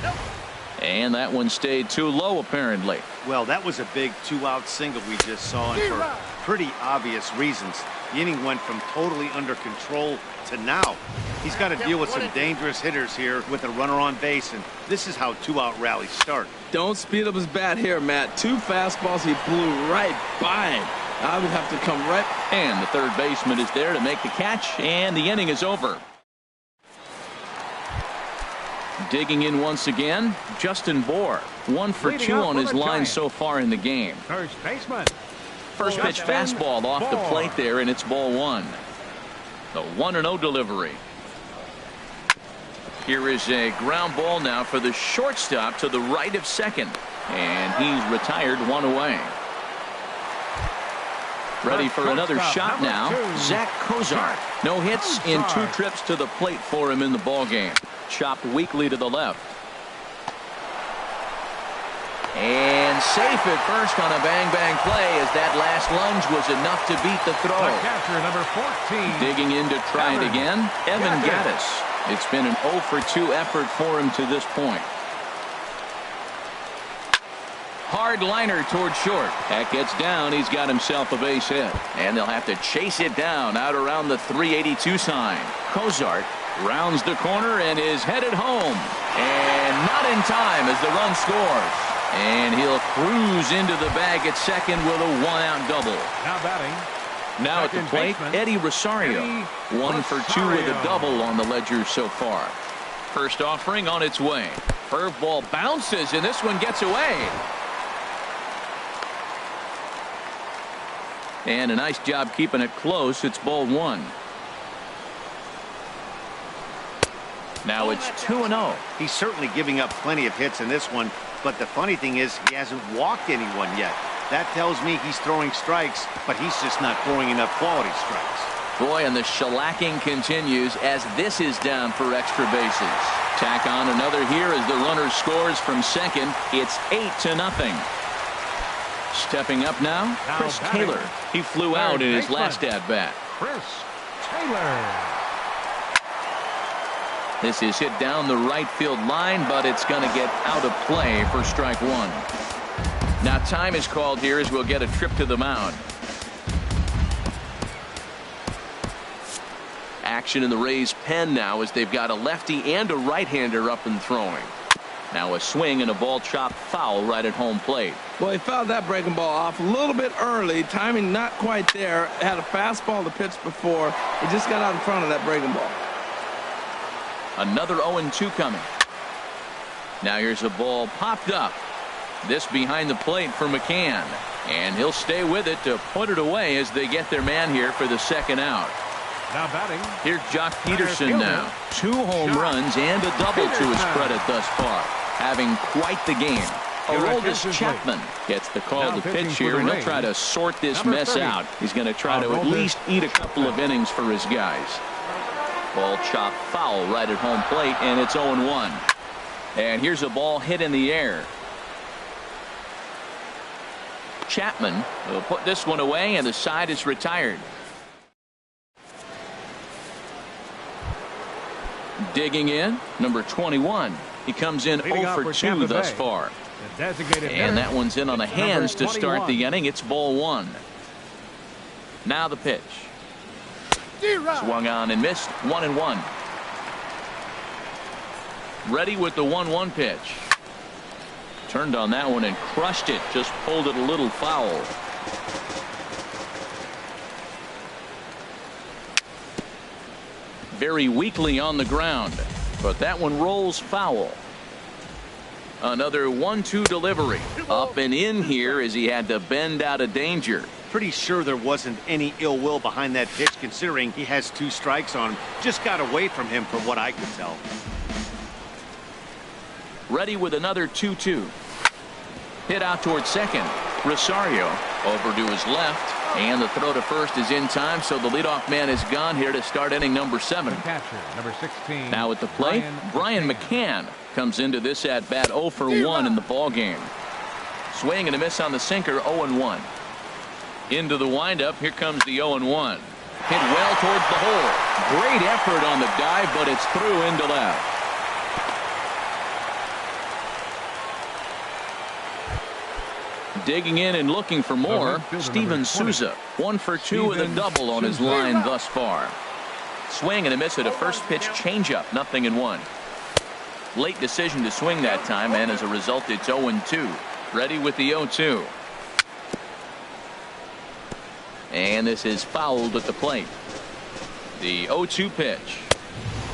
Speaker 1: And that one stayed too low, apparently.
Speaker 3: Well, that was a big 2-out single we just saw, and for pretty obvious reasons. The inning went from totally under control to now. He's got to deal with some dangerous hitters here with a runner on base, and this is how 2-out rallies start.
Speaker 2: Don't speed up his bat here, Matt. 2 fastballs he blew right by him. I would have to come right.
Speaker 1: And the third baseman is there to make the catch, and the inning is over. Digging in once again, Justin Bour. 1 for 2 on his line so far in the game.
Speaker 4: First baseman.
Speaker 1: First pitch fastball off the plate there, and it's ball 1. The 1-0 delivery. Here is a ground ball now for the shortstop to the right of second. And he's retired 1 away. Ready for another shot now. Zach Kozart. No hits in 2 trips to the plate for him in the ballgame. Chopped weakly to the left. And safe at first on a bang-bang play as that last lunge was enough to beat the throw.
Speaker 4: The catcher, number 14.
Speaker 1: Digging in to try it again, Evan Gattis. It's been an 0 for 2 effort for him to this point. Hard liner toward short. That gets down. He's got himself a base hit. And they'll have to chase it down out around the 382 sign. Kozart rounds the corner and is headed home. And not in time as the run scores. And he'll cruise into the bag at second with a 1-out double.
Speaker 4: Now batting.
Speaker 1: Now at the plate, Eddie Rosario. 1 for 2 with a double on the ledger so far. First offering on its way. Curveball bounces, and this one gets away. And a nice job keeping it close. It's ball 1. Now it's 2-0.
Speaker 3: He's certainly giving up plenty of hits in this one, but the funny thing is he hasn't walked anyone yet. That tells me he's throwing strikes, but he's just not throwing enough quality strikes.
Speaker 1: Boy, and the shellacking continues as this is down for extra bases. Tack on another here as the runner scores from second. It's 8-0. Stepping up now, Chris Taylor. He flew out in his last at-bat.
Speaker 4: Chris Taylor.
Speaker 1: This is hit down the right field line, but it's going to get out of play for strike one. Now time is called here as we'll get a trip to the mound. Action in the Rays pen now as they've got a lefty and a right-hander up and throwing. Now a swing and a ball chopped foul right at home plate.
Speaker 2: Well, he fouled that breaking ball off a little bit early. Timing not quite there. Had a fastball to pitch before. He just got out in front of that breaking ball.
Speaker 1: Another 0-2 coming. Now here's a ball popped up. This behind the plate for McCann. And he'll stay with it to put it away as they get their man here for the second out.
Speaker 4: Now batting.
Speaker 1: Here's Jock Peterson now. 2 home runs and a double to his credit thus far. Having quite the game. Aroldis Chapman gets the call to pitch here, and he'll try to sort this mess out. He's going to try to at least eat a couple of innings for his guys. Ball chopped foul right at home plate, and it's 0-1. And here's a ball hit in the air. Chapman will put this one away, and the side is retired. Digging in, number 21. He comes in 0 for 2 thus far. And that one's in on the hands to start the inning. It's ball 1. Now the pitch. Swung on and missed. 1-1. Ready with the 1-1 pitch. Turned on that one and crushed it. Just pulled it a little foul. Very weakly on the ground, but that one rolls foul. Another 1-2 delivery. Up and in here as he had to bend out of danger.
Speaker 3: Pretty sure there wasn't any ill will behind that pitch, considering he has 2 strikes on him. Just got away from him from what I could tell.
Speaker 1: Ready with another 2-2. Hit out towards second. Rosario over to his left. And the throw to first is in time, so the leadoff man is gone here to start inning number 7.
Speaker 4: Catcher, number 16.
Speaker 1: Now at the plate, Brian McCann comes into this at bat 0 for 1 in the ball game. Swing and a miss on the sinker, 0-1. Into the windup, here comes the 0-1. Hit well towards the hole. Great effort on the dive, but it's through into left. Digging in and looking for more, Steven Souza. 1 for 2 with a double on his line thus far. Swing and a miss at a first pitch changeup, 0-1. Late decision to swing that time, and as a result, it's 0-2. Ready with the 0-2. And this is fouled at the plate. The 0-2 pitch.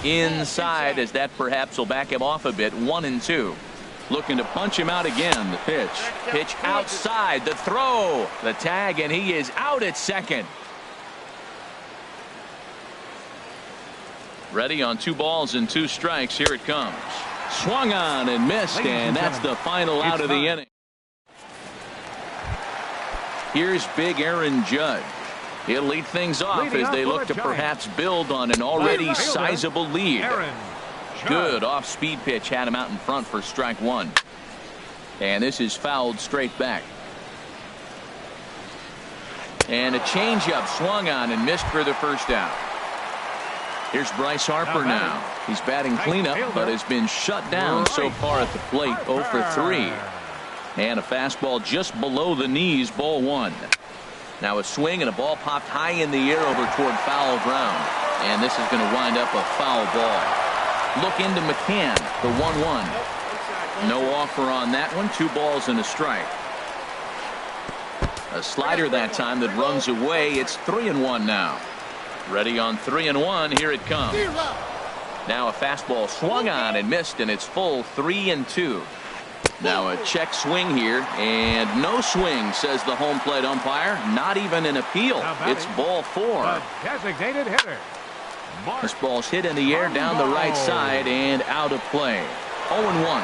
Speaker 1: Inside, as that perhaps will back him off a bit, 1-2. Looking to punch him out again. The pitch. Pitch outside. The throw. The tag, and he is out at second. Ready on 2 balls and 2 strikes. Here it comes. Swung on and missed, and that's the final out of the inning. Here's big Aaron Judge. He'll lead things off as they look to perhaps build on an already sizable lead. Good off-speed pitch had him out in front for strike 1. And this is fouled straight back. And a changeup swung on and missed for the first out. Here's Bryce Harper now. He's batting cleanup, but has been shut down so far at the plate. 0 for 3. And a fastball just below the knees, ball 1. Now a swing and a ball popped high in the air over toward foul ground. And this is going to wind up a foul ball. Look into McCann, the 1-1. No offer on that one. 2 balls and a strike. A slider that time that runs away. It's 3-1 now. Ready on 3-1. Here it comes. Now a fastball swung on and missed, and it's full 3-2. Now a check swing here, and no swing, says the home plate umpire. Not even an appeal. It's ball 4.
Speaker 4: Designated hitter.
Speaker 1: This ball's hit in the air down the right side and out of play. 0-1.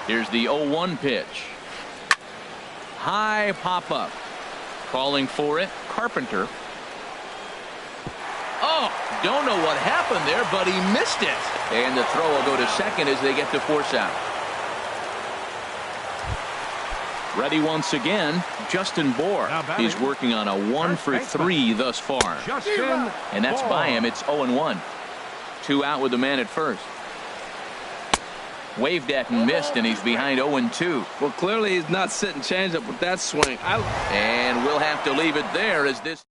Speaker 1: Here's the 0-1 pitch. High pop up. Calling for it, Carpenter. Oh, don't know what happened there, but he missed it. And the throw will go to second as they get to force out. Ready once again, Justin Bohr. He's working on a 1-for-3 thus far. And that's by him. It's 0-1. 2 out with the man at first. Waved at and missed, and he's behind 0-2.
Speaker 2: Well, clearly he's not sitting changeup with that swing.
Speaker 1: And we'll have to leave it there as this.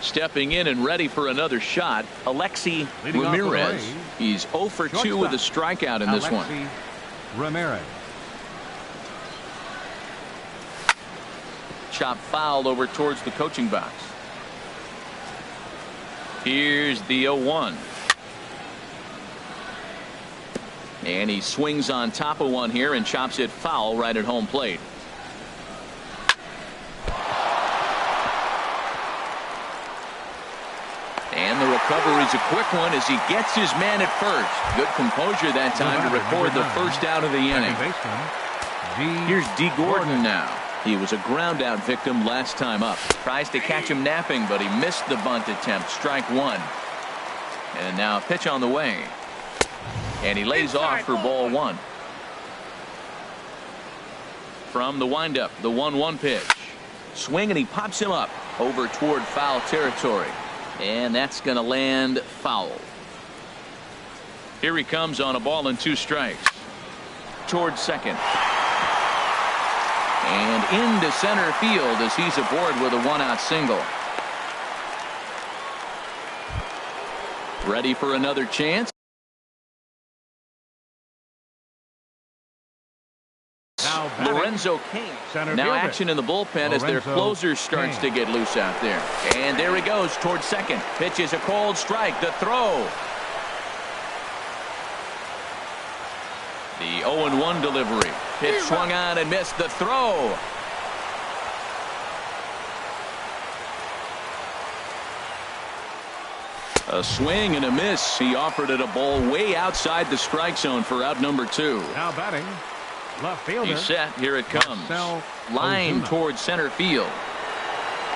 Speaker 1: Stepping in and ready for another shot, Alexi Ramirez. He's 0-for-2 with a strikeout in this one.
Speaker 4: Ramirez.
Speaker 1: Chop foul over towards the coaching box. Here's the 0-1. And he swings on top of one here and chops it foul right at home plate. And the recovery's a quick one as he gets his man at first. Good composure that time to record the first out of the inning. Here's D. Gordon now. He was a ground out victim last time up. Tries to catch him napping, but he missed the bunt attempt. Strike one. And now a pitch on the way. And he lays off for ball one. From the windup, the 1-1 pitch. Swing, and he pops him up over toward foul territory. And that's going to land foul. Here he comes on a ball and 2 strikes. Towards second. And into center field as he's aboard with a 1-out single. Ready for another chance. Lorenzo King. Now action in the bullpen as their closer starts to get loose out there. And there he goes towards second. Pitch is a cold strike. The throw. The 0-1 delivery. Pitch swung on and missed. The throw. A swing and a miss. He offered it a ball way outside the strike zone for out number 2.
Speaker 4: Now batting. Left fielder.
Speaker 1: He's set. Here it comes. Line towards center field.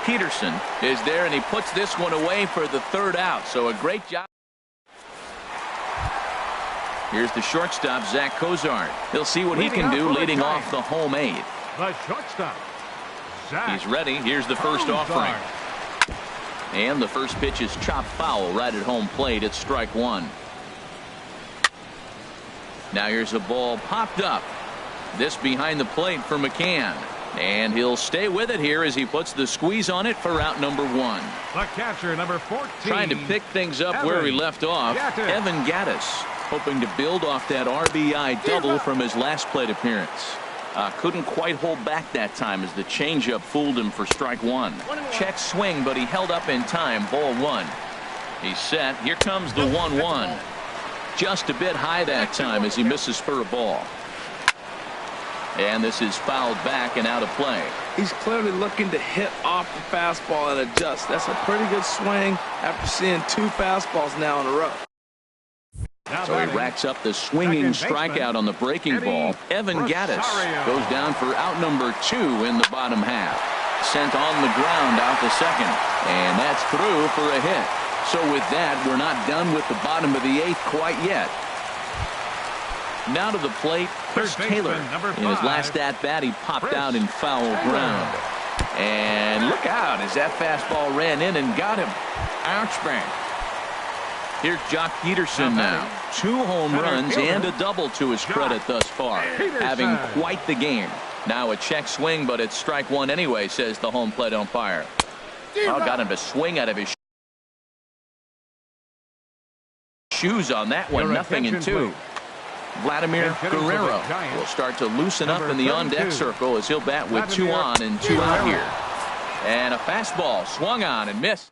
Speaker 1: Peterson is there, and he puts this one away for the 3rd out. So a great job. Here's the shortstop, Zach Cozart. He'll see what he can do leading off the home 8.
Speaker 4: The shortstop.
Speaker 1: He's ready. Here's the first offering. And the first pitch is chopped foul right at home plate. It's strike one. Now here's a ball popped up. This behind the plate for McCann. And he'll stay with it here as he puts the squeeze on it for out number 1.
Speaker 4: The catcher, number 14.
Speaker 1: Trying to pick things up where he left off. Evan Gattis hoping to build off that RBI double from his last plate appearance. Couldn't quite hold back that time as the changeup fooled him for strike 1. Check swing, but he held up in time. Ball 1. He's set. Here comes the 1-1. Just a bit high that time as he misses for a ball. And this is fouled back and out of play.
Speaker 2: He's clearly looking to hit off the fastball and adjust. That's a pretty good swing after seeing 2 fastballs now in a row.
Speaker 1: So he racks up the swinging strikeout on the breaking ball. Evan Gattis goes down for out number 2 in the bottom half. Sent on the ground out to second. And that's through for a hit. So with that, we're not done with the bottom of the 8th quite yet. Now to the plate, Chris Taylor. In his last at-bat, he popped out in foul ground. And look out as that fastball ran in and got him. Ouch, bang. Here's Jock Peterson now. 2 home runs and a double to his credit thus far. Having quite the game. Now a check swing, but it's strike 1 anyway, says the home plate umpire. Oh, got him to swing out of his shoes on that one. Nothing in 2. Vladimir Guerrero will start to loosen up in the on-deck circle as he'll bat with 2 on and 2 out here. And a fastball swung on and missed.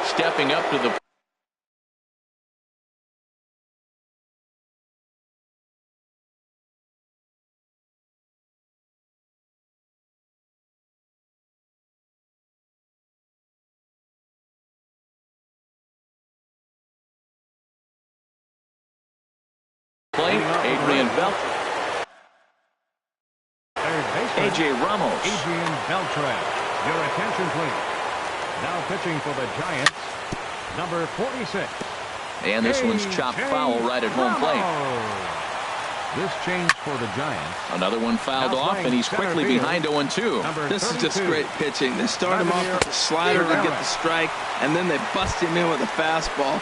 Speaker 1: Stepping up to the Adrian Beltre. A.J. Ramos.
Speaker 4: Adrian Beltre. Your attention, please. Now pitching for the Giants, number 46.
Speaker 1: And this one's chopped foul right at home plate.
Speaker 4: This change for the Giants.
Speaker 1: Another one fouled off, and he's quickly behind 0-2.
Speaker 2: This is just great pitching. They start him off with a slider to get the strike, and then they bust him in with a fastball.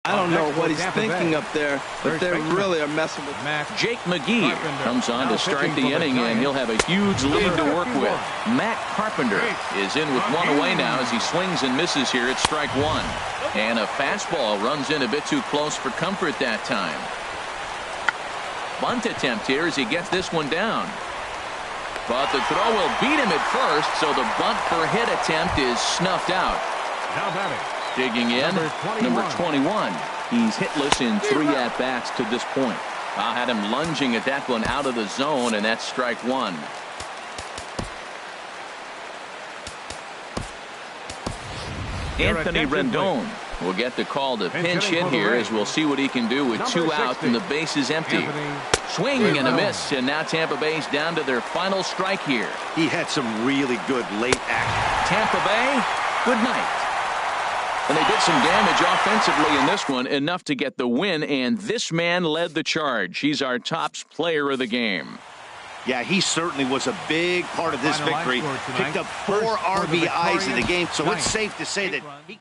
Speaker 2: I don't know what he's thinking up there, but they really are messing with Matt.
Speaker 1: Jake McGee comes on to start the inning, and he'll have a huge lead to work with. Matt Carpenter is in with one away now as he swings and misses here at strike one. And a fastball runs in a bit too close for comfort that time. Bunt attempt here as he gets this one down. But the throw will beat him at first, so the bunt for hit attempt is snuffed out.
Speaker 4: Now batting.
Speaker 1: Digging in, number 21. He's hitless in 3 at-bats to this point. I had him lunging at that one out of the zone, and that's strike one. Anthony Rendon will get the call to pinch hit here as we'll see what he can do with 2 outs and the bases empty. Swing and a miss, and now Tampa Bay's down to their final strike here.
Speaker 3: He had some really good late action.
Speaker 1: Tampa Bay, good night. And they did some damage offensively in this one, enough to get the win, and this man led the charge. He's our top player of the game.
Speaker 3: Yeah, he certainly was a big part of this victory. Picked up 4 RBIs in the game, so it's safe to say that he